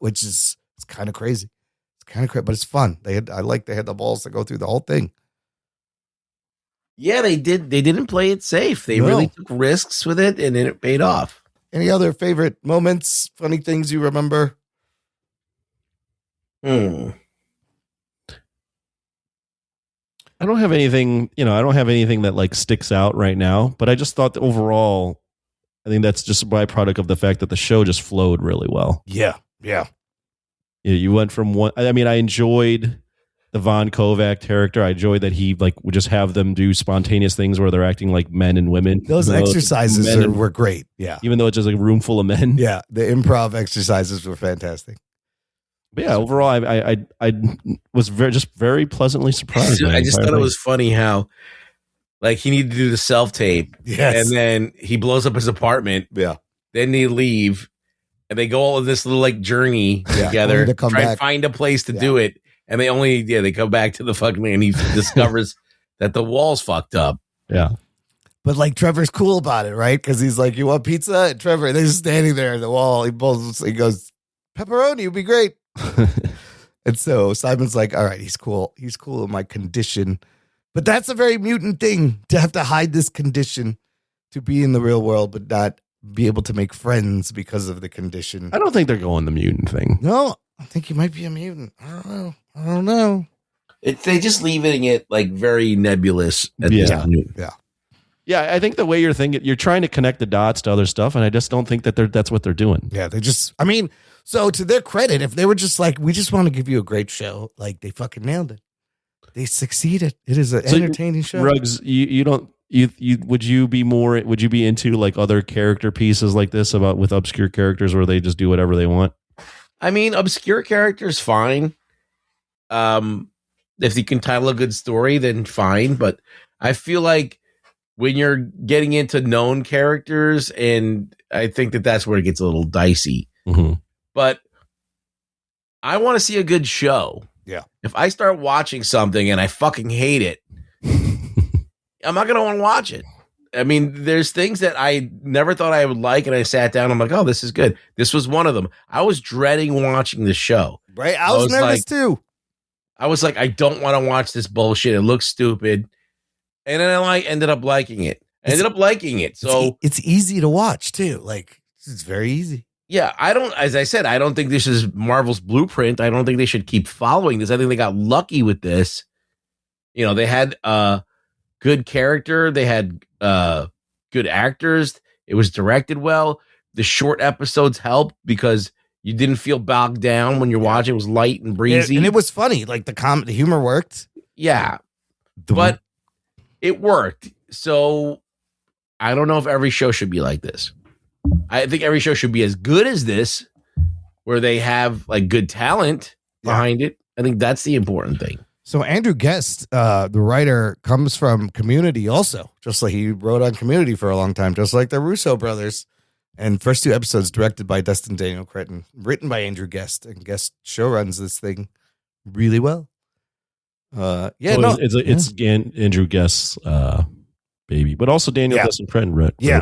S1: which is kind of crazy. It's kind of crazy, but it's fun. They had the balls to go through the whole thing.
S5: Yeah, they did. They didn't play it safe. They really took risks with it, and it paid off.
S1: Any other favorite moments, funny things you remember?
S4: I don't have anything, that like sticks out right now, but I just thought that overall, I think that's just a byproduct of the fact that the show just flowed really well.
S1: Yeah.
S4: You went from one, I enjoyed the Von Kovac character. I enjoyed that he would just have them do spontaneous things where they're acting like men and women.
S1: Those exercises were great. Yeah.
S4: Even though it's just like a room full of men.
S1: Yeah. The improv exercises were fantastic.
S4: But yeah, overall, I was very pleasantly surprised.
S5: I just thought it was funny how, like, he needed to do the self-tape.
S1: Yes.
S5: And then he blows up his apartment.
S1: Yeah.
S5: Then they leave. And they go all of this little, like, journey together. Try and find a place to do it. And they come back to the fucking, and he discovers that the wall's fucked up.
S4: Yeah.
S1: But, like, Trevor's cool about it, right? Because he's like, you want pizza? And Trevor, they're just standing there at the wall. He goes, pepperoni would be great. And so Simon's like, all right, he's cool in my condition, but that's a very mutant thing to have to hide this condition, to be in the real world but not be able to make friends because of the condition.
S4: I don't think they're going the mutant thing.
S1: No, I think he might be a mutant. I don't know.
S5: They just leaving it like very nebulous at this point.
S4: Yeah, I think the way you're thinking, you're trying to connect the dots to other stuff, and I just don't think that's what they're doing.
S1: Yeah, so to their credit, if they were just like, we just want to give you a great show, like they fucking nailed it. They succeeded. It is an entertaining show.
S4: Ruggs, would you be into like other character pieces like this with obscure characters where they just do whatever they want?
S5: Obscure characters, fine. If you can title a good story, then fine. But I feel like when you're getting into known characters, and I think that's where it gets a little dicey.
S4: Mm-hmm.
S5: But I want to see a good show.
S1: Yeah.
S5: If I start watching something and I fucking hate it, I'm not going to want to watch it. There's things that I never thought I would like, and I sat down. I'm like, oh, this is good. This was one of them. I was dreading watching the show.
S1: Right. I was nervous too.
S5: I was like, I don't want to watch this bullshit. It looks stupid. And then I ended up liking it. So
S1: it's easy to watch too. Like, it's very easy.
S5: Yeah, as I said, I don't think this is Marvel's blueprint. I don't think they should keep following this. I think they got lucky with this. They had a good character. They had good actors. It was directed well. The short episodes helped because you didn't feel bogged down when you're watching. It was light and breezy.
S1: And it was funny. Like the humor worked.
S5: Yeah, but it worked. So I don't know if every show should be like this. I think every show should be as good as this, where they have like good talent behind it. I think that's the important thing.
S1: So Andrew Guest, the writer, comes from Community also, just like he wrote on Community for a long time, just like the Russo brothers. And first 2 episodes directed by Dustin Daniel Cretton, written by Andrew Guest, and Guest show runs this thing really well.
S4: It's Andrew Guest's baby, but also Daniel Dustin Cretton.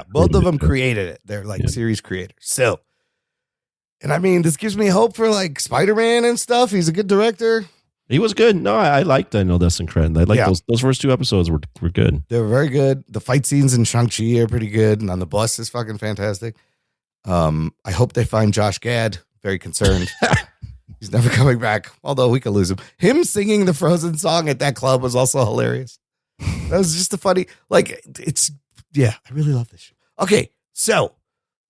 S1: Both of them created it. They're like series creators. So, and I mean, this gives me hope for like Spider-Man and stuff. He's a good director.
S4: He was good. No, I liked Daniel Dustin Cretton. I like those first 2 episodes were good.
S1: They were very good. The fight scenes in Shang-Chi are pretty good, and on the bus is fucking fantastic. I hope they find Josh Gad. Very concerned. He's never coming back, although we could lose him. Him singing the Frozen song at that club was also hilarious. That was just a funny, I really love this show. Okay, so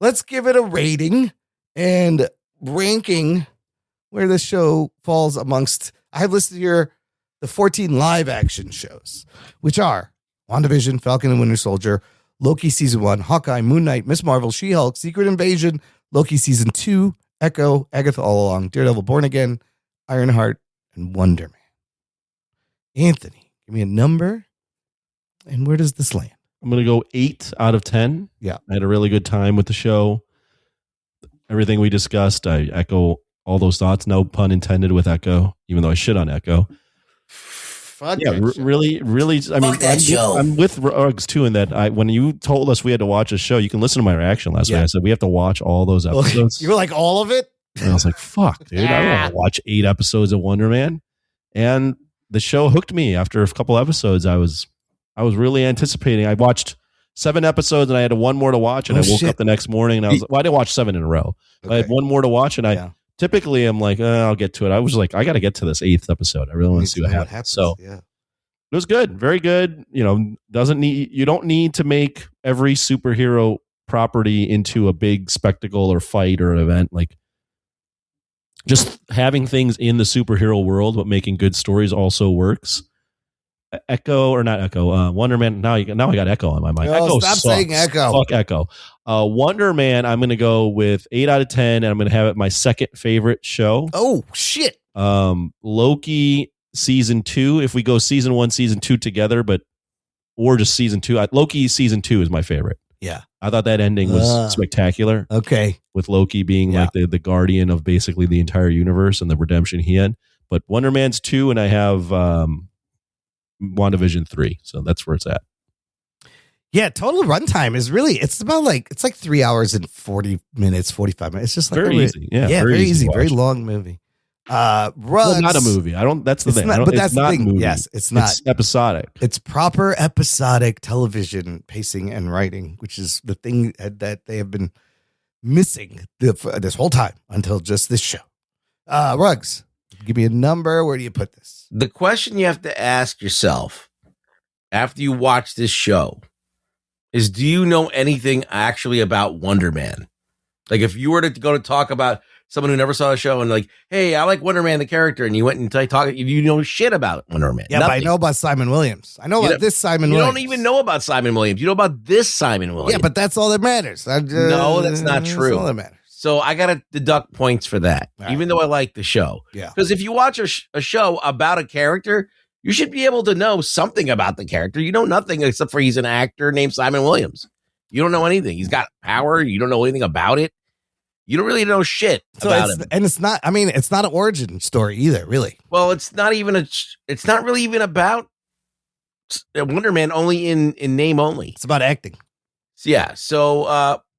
S1: let's give it a rating and ranking where this show falls amongst. I have listed here the 14 live action shows, which are WandaVision, Falcon and Winter Soldier, Loki Season 1, Hawkeye, Moon Knight, Miss Marvel, She-Hulk, Secret Invasion, Loki Season 2, Echo, Agatha All Along, Daredevil, Born Again, Ironheart, and Wonder Man. Anthony, give me a number, and where does this land?
S4: I'm going to go 8 out of 10.
S1: Yeah.
S4: I had a really good time with the show. Everything we discussed, I echo all those thoughts. No pun intended with Echo, even though I shit on Echo.
S1: Fuck
S4: really. I mean, I'm with Ruggs too in that when you told us we had to watch a show, you can listen to my reaction last week. I said we have to watch all those episodes.
S1: You were like, all of it?
S4: And I was like, fuck, dude, I don't want to watch 8 episodes of Wonder Man. And the show hooked me after a couple episodes. I was really anticipating. I watched 7 episodes and I had 1 more to watch, and I woke up the next morning and I didn't watch 7 in a row. Okay. I had 1 more to watch, and typically I'm like, I'll get to it. I was like, I got to get to this 8th episode. I really want to see what happens. So it was good. Very good. You know, you don't need to make every superhero property into a big spectacle or fight or event. Like, just having things in the superhero world, but making good stories also works. Wonder Man. Now I got Echo on my mind. Echo
S1: stop saying Echo.
S4: Fuck Echo. Wonder Man, I'm going to go with 8 out of 10, and I'm going to have it my second favorite show.
S1: Oh, shit.
S4: Loki season 2. If we go season 1, season 2 together, or just season 2. Loki season 2 is my favorite.
S1: Yeah.
S4: I thought that ending was spectacular.
S1: Okay.
S4: With Loki being like the guardian of basically the entire universe and the redemption he had. But Wonder Man's 2, and I have WandaVision 3. So that's where it's at.
S1: Yeah, total runtime is really, it's like 3 hours and 40 minutes, 45 minutes. It's just like
S4: very easy. Yeah,
S1: very easy. Very long movie. Ruggs,
S4: well, not a movie. That's the thing.
S1: But that's the thing.
S4: Movie.
S1: Yes, it's not.
S4: It's episodic.
S1: It's proper episodic television pacing and writing, which is the thing that they have been missing this whole time until just this show. Ruggs, give me a number. Where do you put this?
S5: The question you have to ask yourself after you watch this show is, do you know anything actually about Wonder Man? Like, if you were to go to talk about someone who never saw a show and like, hey, I like Wonder Man, the character, and you went and talk, you know shit about Wonder Man.
S1: Yeah, but I know about Simon Williams. I know about this Simon Williams.
S5: You don't even know about Simon Williams. You know about this Simon Williams.
S1: Yeah, but that's all that matters.
S5: No, that's not true.
S1: That's all that matters.
S5: So I got to deduct points for that, even though I like the show.
S1: Yeah.
S5: Because if you watch a show about a character, you should be able to know something about the character. You know nothing except for he's an actor named Simon Williams. You don't know anything. He's got power. You don't know anything about it. You don't really know shit about him.
S1: And it's not, I mean, it's not an origin story either, really.
S5: Well, it's not really even about Wonder Man, only in name only.
S1: It's about acting.
S5: Yeah. So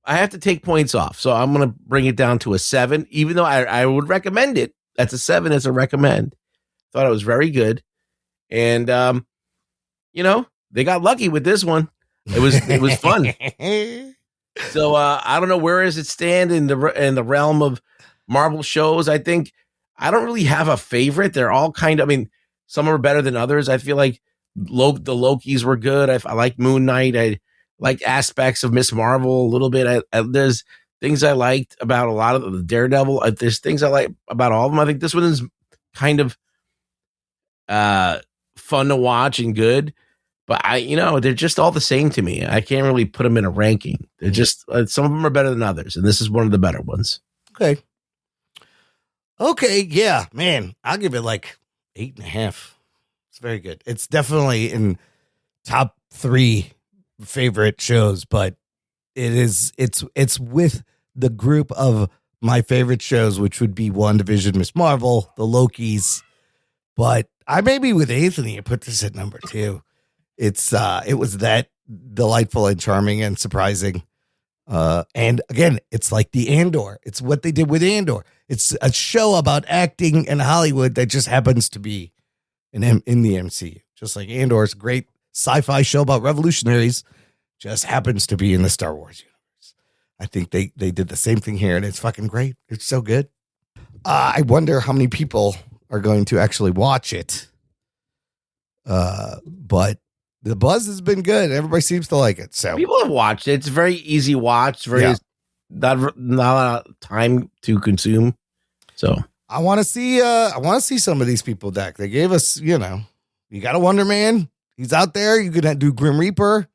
S5: I have to take points off. So I'm going to bring it down to a 7, even though I would recommend it. That's a 7 as a recommend. Thought it was very good. And, they got lucky with this one. It was fun. So I don't know, where does it stand in the realm of Marvel shows? I think I don't really have a favorite. They're all kind of, I mean, some are better than others. I feel like the Lokis were good. I like Moon Knight. I like aspects of Miss Marvel a little bit. There's things I liked about a lot of the Daredevil. There's things I like about all of them. I think this one is kind of fun to watch and good. But they're just all the same to me. I can't really put them in a ranking. They're just some of them are better than others, and this is one of the better ones.
S1: Okay. Okay, yeah, man. I'll give it like 8.5. It's very good. It's definitely in top 3 favorite shows, but it's with the group of my favorite shows, which would be WandaVision, Miss Marvel, the Lokis. But I may be with Anthony and put this at number 2. It was that delightful and charming and surprising. And again, it's like the Andor. It's what they did with Andor. It's a show about acting in Hollywood that just happens to be in the MCU. Just like Andor's a great sci-fi show about revolutionaries, just happens to be in the Star Wars universe. I think they did the same thing here, and it's fucking great. It's so good. I wonder how many people are going to actually watch it. But the buzz has been good. Everybody seems to like it. So
S5: people have watched it. It's a very easy watch. Not a lot of time to consume. So
S1: I want to see some of these people, Dak. They gave us, you got a Wonder Man. He's out there. You could do Grim Reaper.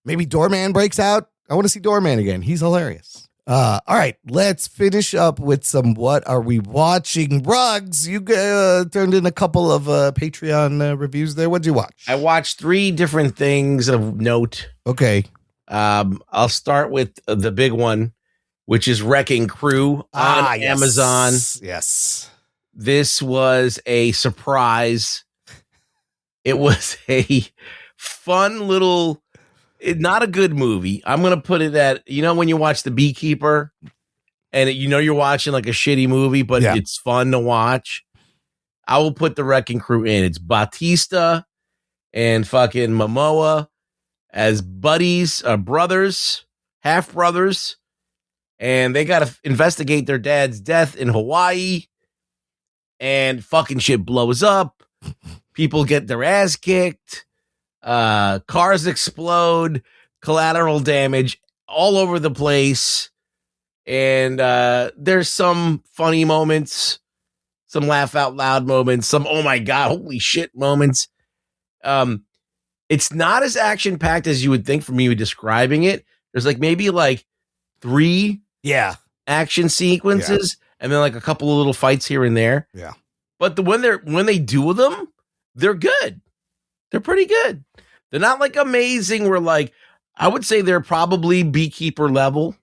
S1: Maybe Doorman breaks out. I want to see Doorman again. He's hilarious. All right, let's finish up with some What Are We Watching? Rugs, you turned in a couple of Patreon reviews there. What'd you watch?
S5: I watched 3 different things of note.
S1: Okay.
S5: I'll start with the big one, which is Wrecking Crew on Amazon.
S1: Yes.
S5: This was a surprise. It was a fun little... not a good movie. I'm going to put it at, when you watch The Beekeeper and you're watching like a shitty movie, but it's fun to watch. I will put the Wrecking Crew in. It's Batista and fucking Momoa as buddies, brothers, half brothers. And they got to investigate their dad's death in Hawaii, and fucking shit blows up. People get their ass kicked. Cars explode, collateral damage all over the place. And there's some funny moments, some laugh out loud moments, some, oh my God, holy shit moments. It's not as action packed as you would think from me describing it. There's maybe 3 action sequences and then a couple of little fights here and there.
S1: Yeah.
S5: But when they do them, they're good. They're pretty good. They're not amazing. We're I would say they're probably Beekeeper level,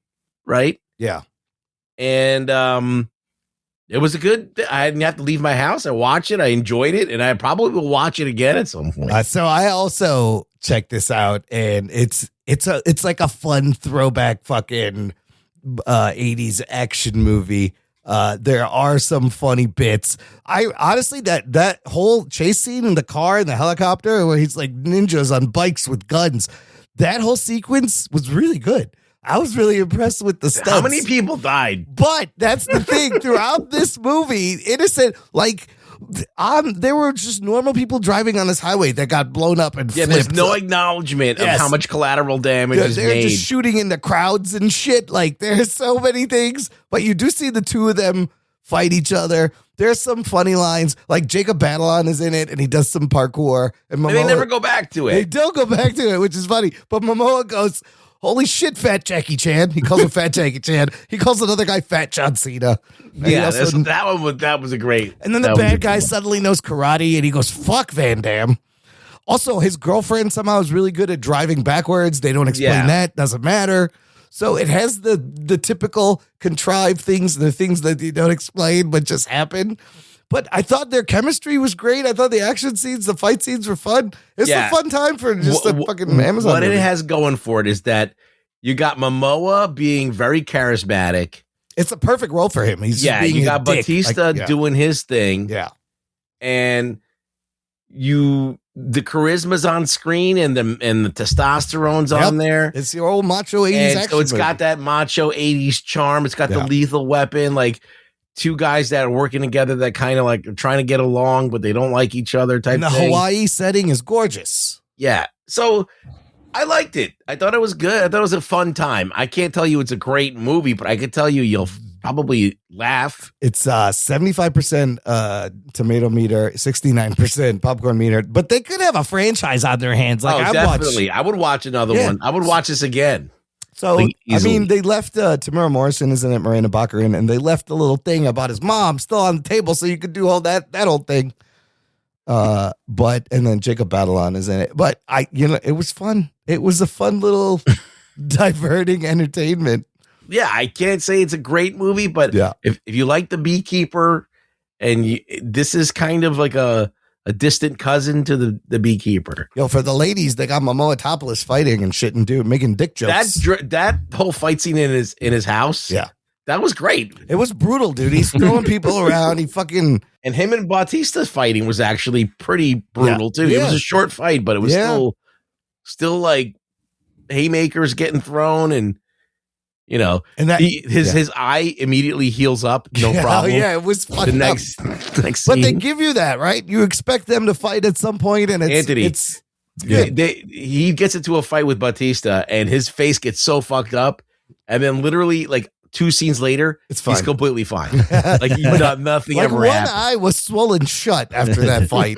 S5: right?
S1: Yeah.
S5: And it was a good. I didn't have to leave my house. I watched it. I enjoyed it, and I probably will watch it again at some point.
S1: So I also checked this out, and it's like a fun throwback fucking 80s action movie. There are some funny bits. I honestly, that whole chase scene in the car and the helicopter where he's like ninjas on bikes with guns, that whole sequence was really good. I was really impressed with the stunts.
S5: How many people died?
S1: But that's the thing. Throughout this movie, innocent, there were just normal people driving on this highway that got blown up and flipped.
S5: There's no acknowledgement of how much collateral damage is made.
S1: They're just shooting in the crowds and shit. There's so many things, but you do see the two of them fight each other. There's some funny lines, Jacob Batalon is in it, and he does some parkour. And Momoa,
S5: they never go back to it.
S1: They don't go back to it, which is funny. But Momoa goes, holy shit, Fat Jackie Chan. He calls him Fat Jackie Chan. He calls another guy Fat John Cena.
S5: Yeah, that was a great.
S1: And then the bad guy suddenly knows karate, and he goes, fuck Van Damme. Also, his girlfriend somehow is really good at driving backwards. They don't explain that. Doesn't matter. So it has the typical contrived things, the things that you don't explain but just happen. But I thought their chemistry was great. I thought the action scenes, the fight scenes were fun. It's a fun time for just a fucking Amazon
S5: What
S1: movie.
S5: it has going for it is that you got Momoa being very charismatic.
S1: It's a perfect role for him. He's just being
S5: you got Batista doing his thing.
S1: Yeah.
S5: And the charisma's on screen and the testosterone's on there.
S1: It's your old macho 80s action
S5: so it's
S1: movie.
S5: got that macho 80s charm. It's got the Lethal Weapon, two guys that are working together that kind of are trying to get along, but they don't like each other type
S1: and the
S5: thing.
S1: Hawaii setting is gorgeous.
S5: Yeah. So I liked it. I thought it was good. I thought it was a fun time. I can't tell you it's a great movie, but I could tell you'll probably laugh.
S1: It's 75% tomato meter, 69% popcorn meter, but they could have a franchise on their hands.
S5: Definitely. I would watch another one. I would watch this again.
S1: So,
S5: Like,
S1: I
S5: easily.
S1: mean, they left Tamara Morrison, isn't it, Miranda Bachar, and they left a little thing about his mom still on the table so you could do all that old thing. But and then Jacob Batalon is in it. But it was fun. It was a fun little diverting entertainment.
S5: Yeah, I can't say it's a great movie, but
S1: Yeah.
S5: if you like The Beekeeper, and this is kind of like a distant cousin to the Beekeeper.
S1: Yo, for the ladies, they got Momoa Topless fighting and shit and making dick jokes.
S5: That whole fight scene in his house,
S1: Yeah.
S5: that was great.
S1: It was brutal, dude. He's throwing people around. He fucking
S5: And him and Bautista's fighting was actually pretty brutal too. It
S1: Yeah.
S5: was a short fight, but it was still like haymakers getting thrown, and
S1: and that
S5: his eye immediately heals up, no problem.
S1: Yeah, it was fucked
S5: The
S1: up.
S5: next
S1: But they
S5: scene.
S1: give you that, right? You expect them to fight at some point, and
S5: Anthony,
S1: it's good.
S5: He gets into a fight with Bautista, and his face gets so fucked up, and then literally like 2 scenes later,
S1: It's fine.
S5: he's completely fine. Like nothing
S1: Like
S5: ever
S1: one
S5: happened.
S1: eye was swollen shut after that fight.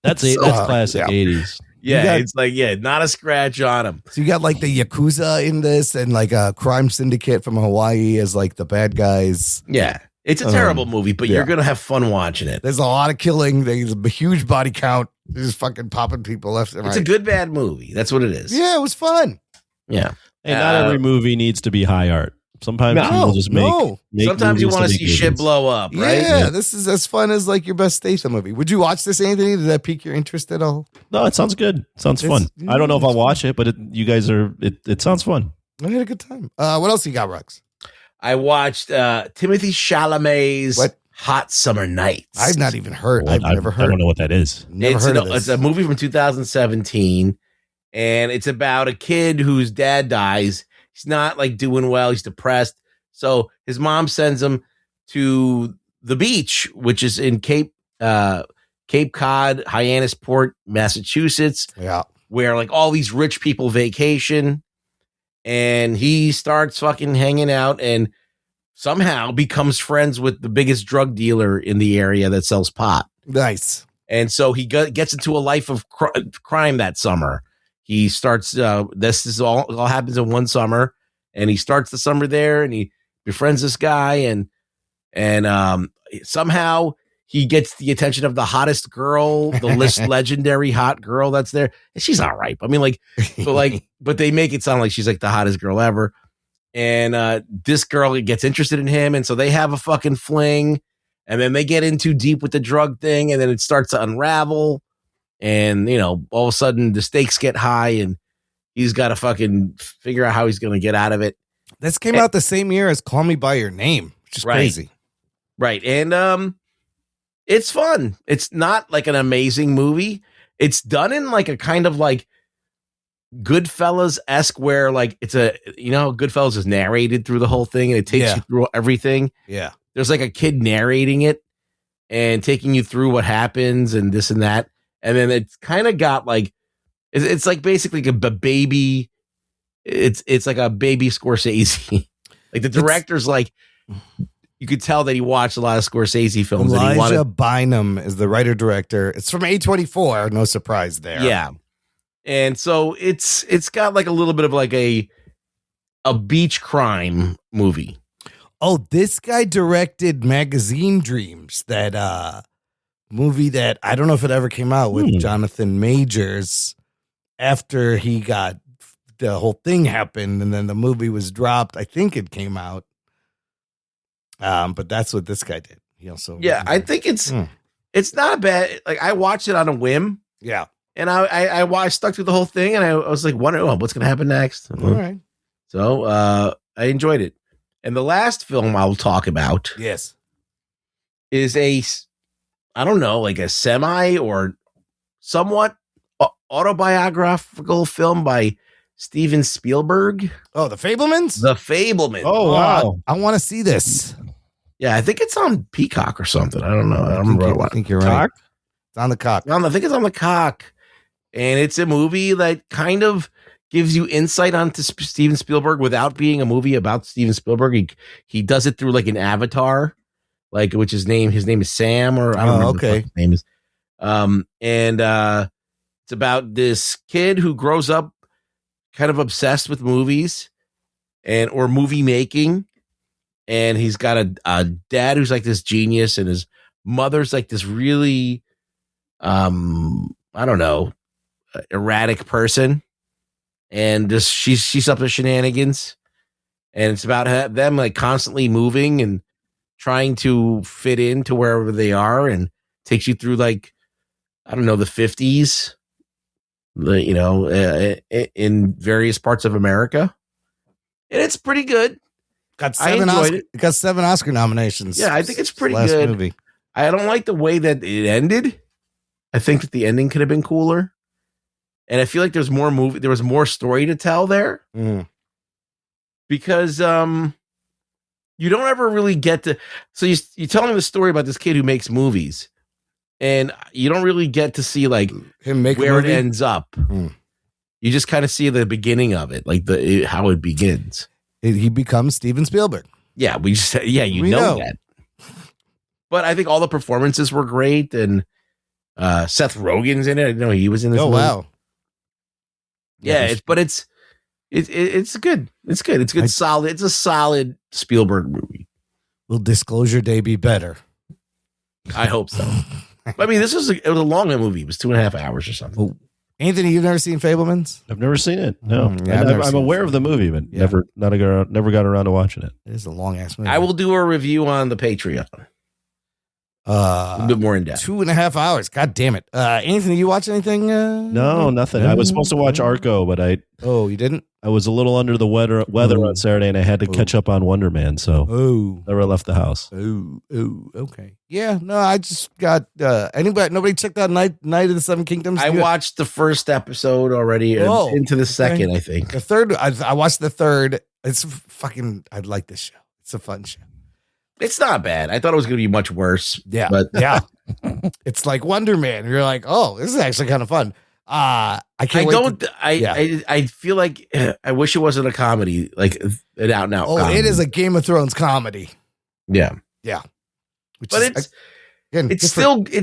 S4: That's classic 80s.
S5: Yeah,
S1: You got-
S5: it's like not a scratch on him.
S1: So you got like the Yakuza in this, and like a crime syndicate from Hawaii as like the bad guys.
S5: Yeah, it's a terrible movie, but
S1: yeah.
S5: you're gonna have fun watching it.
S1: There's a lot of killing. There's a huge body count. They're just fucking popping people left and right.
S5: It's a good bad movie. That's what it is.
S1: Yeah, it was fun.
S5: Yeah.
S4: And not every movie needs to be high art. Sometimes people just make
S5: Sometimes you
S4: movies
S5: want to
S4: be
S5: see
S4: good
S5: shit
S4: ones.
S5: blow up, right?
S1: Yeah, this is as fun as like your best Statham movie. Would you watch this, Anthony? Did that pique your interest at all?
S4: No, it sounds good. It sounds fun. I don't know if I'll watch it, but it sounds fun.
S1: I had a good time. What else you got, Rex?
S5: I watched Timothy Chalamet's Hot Summer Nights.
S1: I've not even heard. I've never heard.
S4: I don't know what that is.
S1: Never heard of this.
S5: It's a movie from 2017, and it's about a kid whose dad dies. He's not like doing well. He's depressed. So his mom sends him to the beach, which is in Cape Cod, Hyannisport, Massachusetts.
S1: Yeah.
S5: Where like all these rich people vacation, and he starts fucking hanging out and somehow becomes friends with the biggest drug dealer in the area that sells pot.
S1: Nice.
S5: And so he gets into a life of crime that summer. He starts, this is all happens in one summer, and he starts the summer there, and he befriends this guy, and somehow he gets the attention of the hottest girl, the legendary hot girl that's there. And she's all right. I mean, but they make it sound like she's like the hottest girl ever. And this girl gets interested in him, and so they have a fucking fling, and then they get in too deep with the drug thing, and then it starts to unravel. And, all of a sudden the stakes get high, and he's got to fucking figure out how he's going to get out of it.
S1: This came out the same year as Call Me By Your Name, which is crazy.
S5: Right. And it's fun. It's not like an amazing movie. It's done in like a kind of like Goodfellas-esque where like it's Goodfellas is narrated through the whole thing, and it takes you through everything.
S1: Yeah.
S5: There's like a kid narrating it and taking you through what happens and this and that. And then it's kind of got like, it's like basically a baby. It's like a baby Scorsese. Like the director's like, you could tell that he watched a lot of Scorsese films.
S1: Elijah Bynum is the writer director. It's from A24. No surprise there.
S5: Yeah. And so it's got like a little bit of like a beach crime movie.
S1: Oh, this guy directed Magazine Dreams, that movie that I don't know if it ever came out with Jonathan Majors after he got the whole thing happened, and then the movie was dropped. I think it came out. But that's what this guy did. He also
S5: I think it's not bad. Like I watched it on a whim.
S1: Yeah.
S5: And I stuck through the whole thing, and I was like, wondering what's going to happen next.
S1: All right.
S5: So I enjoyed it. And the last film I'll talk about is I don't know, like a semi or somewhat autobiographical film by Steven Spielberg.
S1: Oh, The Fablemans?
S5: The Fablemans.
S1: Oh, wow. I want to see this.
S5: Yeah, I think it's on Peacock or something. I don't know. I don't remember what.
S1: I think you're right. It's on the cock.
S5: I think it's on the cock. And it's a movie that kind of gives you insight onto Steven Spielberg without being a movie about Steven Spielberg. He does it through like an avatar, like his name is Sam, or I don't know what his name is. And it's about this kid who grows up kind of obsessed with movies or movie making. And he's got a dad who's like this genius, and his mother's like this really, I don't know, erratic person. And just she's up to shenanigans. And it's about them like constantly moving and trying to fit into wherever they are, and takes you through like, I don't know, the 50s, in various parts of America. And it's pretty good.
S1: Got 7 Oscar nominations.
S5: Yeah, I think it's pretty good.
S1: Movie.
S5: I don't like the way that it ended. I think that the ending could have been cooler. And I feel like there was more story to tell there. Because you don't ever really get to, so you're telling the story about this kid who makes movies, and you don't really get to see like
S1: him make
S5: where it ends up. You just kind of see the beginning of it, like how it begins.
S1: He becomes Steven Spielberg.
S5: Yeah, we know that. But I think all the performances were great, and Seth Rogen's in it. I didn't know he was in this.
S1: Oh
S5: movie.
S1: wow!
S5: Yeah, it's good. It's good. It's good. Solid. It's a solid Spielberg movie.
S1: Will Disclosure Day be better?
S5: I hope so. I mean, it was a long movie. It was 2.5 hours or something.
S1: Oh. Anthony, you've never seen Fablemans?
S4: I've never seen it. No,
S1: I'm
S4: aware of the movie, but never got around to watching it.
S1: It is a long ass movie.
S5: I will do a review on the Patreon. A bit more in depth.
S1: 2.5 hours. God damn it. Anthony, you watch anything?
S4: No, nothing. I was supposed to watch Arco, but
S1: you didn't?
S4: I was a little under the weather on Saturday, and I had to catch up on Wonder Man, so never left the house.
S1: Okay. Yeah, no, I just got nobody checked out Night of the Seven Kingdoms?
S5: I watched the first episode already, into the second, I think.
S1: The third, I watched the third. It's fucking, I like this show. It's a fun show.
S5: It's not bad. I thought it was going to be much worse.
S1: Yeah.
S5: But
S1: yeah. It's like Wonder Man. You're like, oh, this is actually kind of fun. I feel like I wish it wasn't a comedy, like an out and out. Oh, it is a Game of Thrones comedy.
S5: Yeah.
S1: Yeah.
S5: But it's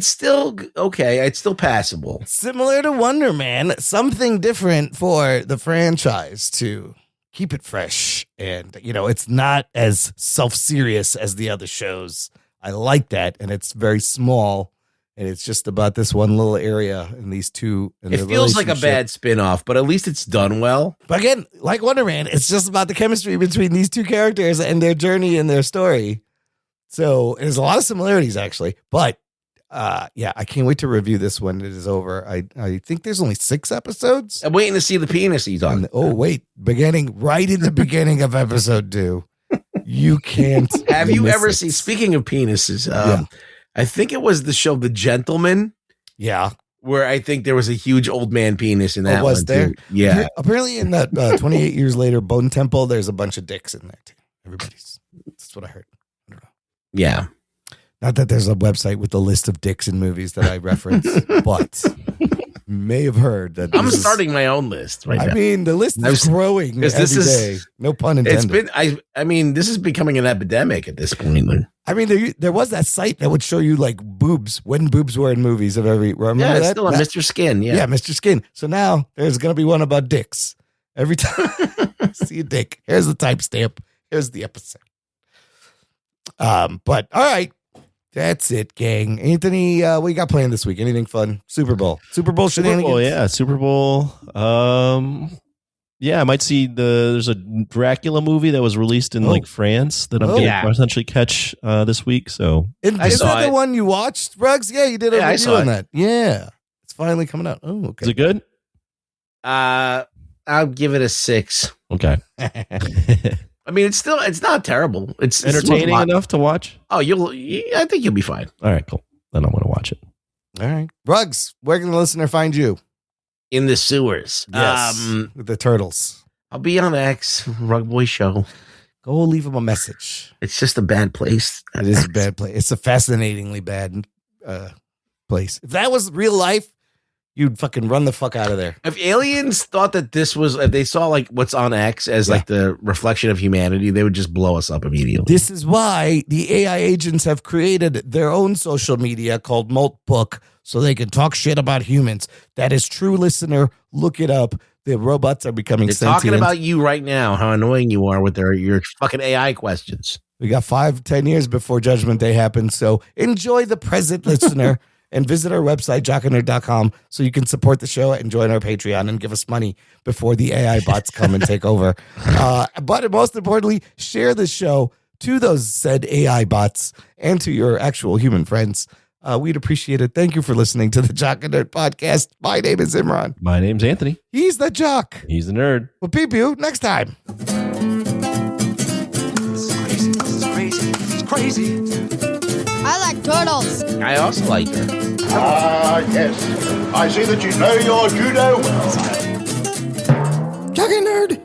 S5: still okay. It's still passable.
S1: Similar to Wonder Man, something different for the franchise to keep it fresh. And, it's not as self-serious as the other shows. I like that. And it's very small. And it's just about this one little area and these two. And
S5: it feels like a bad spin-off, but at least it's done well.
S1: But again, like Wonder Man, it's just about the chemistry between these two characters and their journey and their story. So there's a lot of similarities, actually. But I can't wait to review this when it is over. I think there's only 6 episodes.
S5: I'm waiting to see the penis he's on.
S1: Right in the beginning of episode 2. You can't.
S5: Have you ever seen, speaking of penises, I think it was the show The Gentleman.
S1: Yeah.
S5: Where I think there was a huge old man penis in that
S1: was there?
S5: Too. Yeah.
S1: Apparently in that 28 years later Bone Temple, there's a bunch of dicks in there too. That's what I heard. I don't know.
S5: Yeah.
S1: Not that there's a website with the list of dicks in movies that I reference, but may have heard that.
S5: I'm starting my own list right now.
S1: I mean, the list is growing every day. No pun intended.
S5: This is becoming an epidemic at this point.
S1: I mean, there was that site that would show you like boobs, when boobs were in movies of every. Remember that?
S5: It's still on Mr. Skin. Yeah,
S1: Mr. Skin. So now there's going to be one about dicks. Every time see a dick, here's the timestamp. Here's the episode. But all right. That's it, gang. Anthony, what you got planned this week? Anything fun? Super Bowl shenanigans?
S4: Super Bowl. I might see there's a Dracula movie that was released in France that I'm going to essentially catch this week. So
S1: is that the one you watched, Ruggs? Yeah, you did a review on that. Yeah, it's finally coming out. Oh, okay.
S4: Is it good?
S5: I'll give it a 6.
S4: Okay.
S5: I mean, it's not terrible. It's
S4: entertaining enough to watch.
S5: Oh, I think you'll be fine.
S4: All right, cool. Then I'm going to watch it.
S1: All right. Ruggs, where can the listener find you?
S5: In the sewers.
S1: Yes. With the turtles.
S5: I'll be on X, Rug Boy Show.
S1: Go leave him a message.
S5: It's just a bad place.
S1: It is a bad place. It's a fascinatingly bad place. If that was real life, you'd fucking run the fuck out of there.
S5: If aliens thought that if they saw like what's on X as like the reflection of humanity, they would just blow us up immediately.
S1: This is why the AI agents have created their own social media called Moltbook so they can talk shit about humans. That is true, listener. Look it up. The robots are becoming
S5: They're
S1: sentient.
S5: talking about you right now, how annoying you are with your fucking AI questions.
S1: We got 5-10 years before Judgment Day happens. So enjoy the present, listener, and visit our website, jockandnerd.com, so you can support the show and join our Patreon and give us money before the AI bots come and take over. But most importantly, share the show to those said AI bots and to your actual human friends. We'd appreciate it. Thank you for listening to the Jock and Nerd Podcast. My name is Imran.
S4: My name's Anthony.
S1: He's the Jock.
S4: He's the nerd.
S1: We'll peep you next time.
S6: This is crazy.
S9: I like turtles.
S5: I also like her.
S10: Ah, yes. I see that you know your judo well.
S6: Jock and Nerd.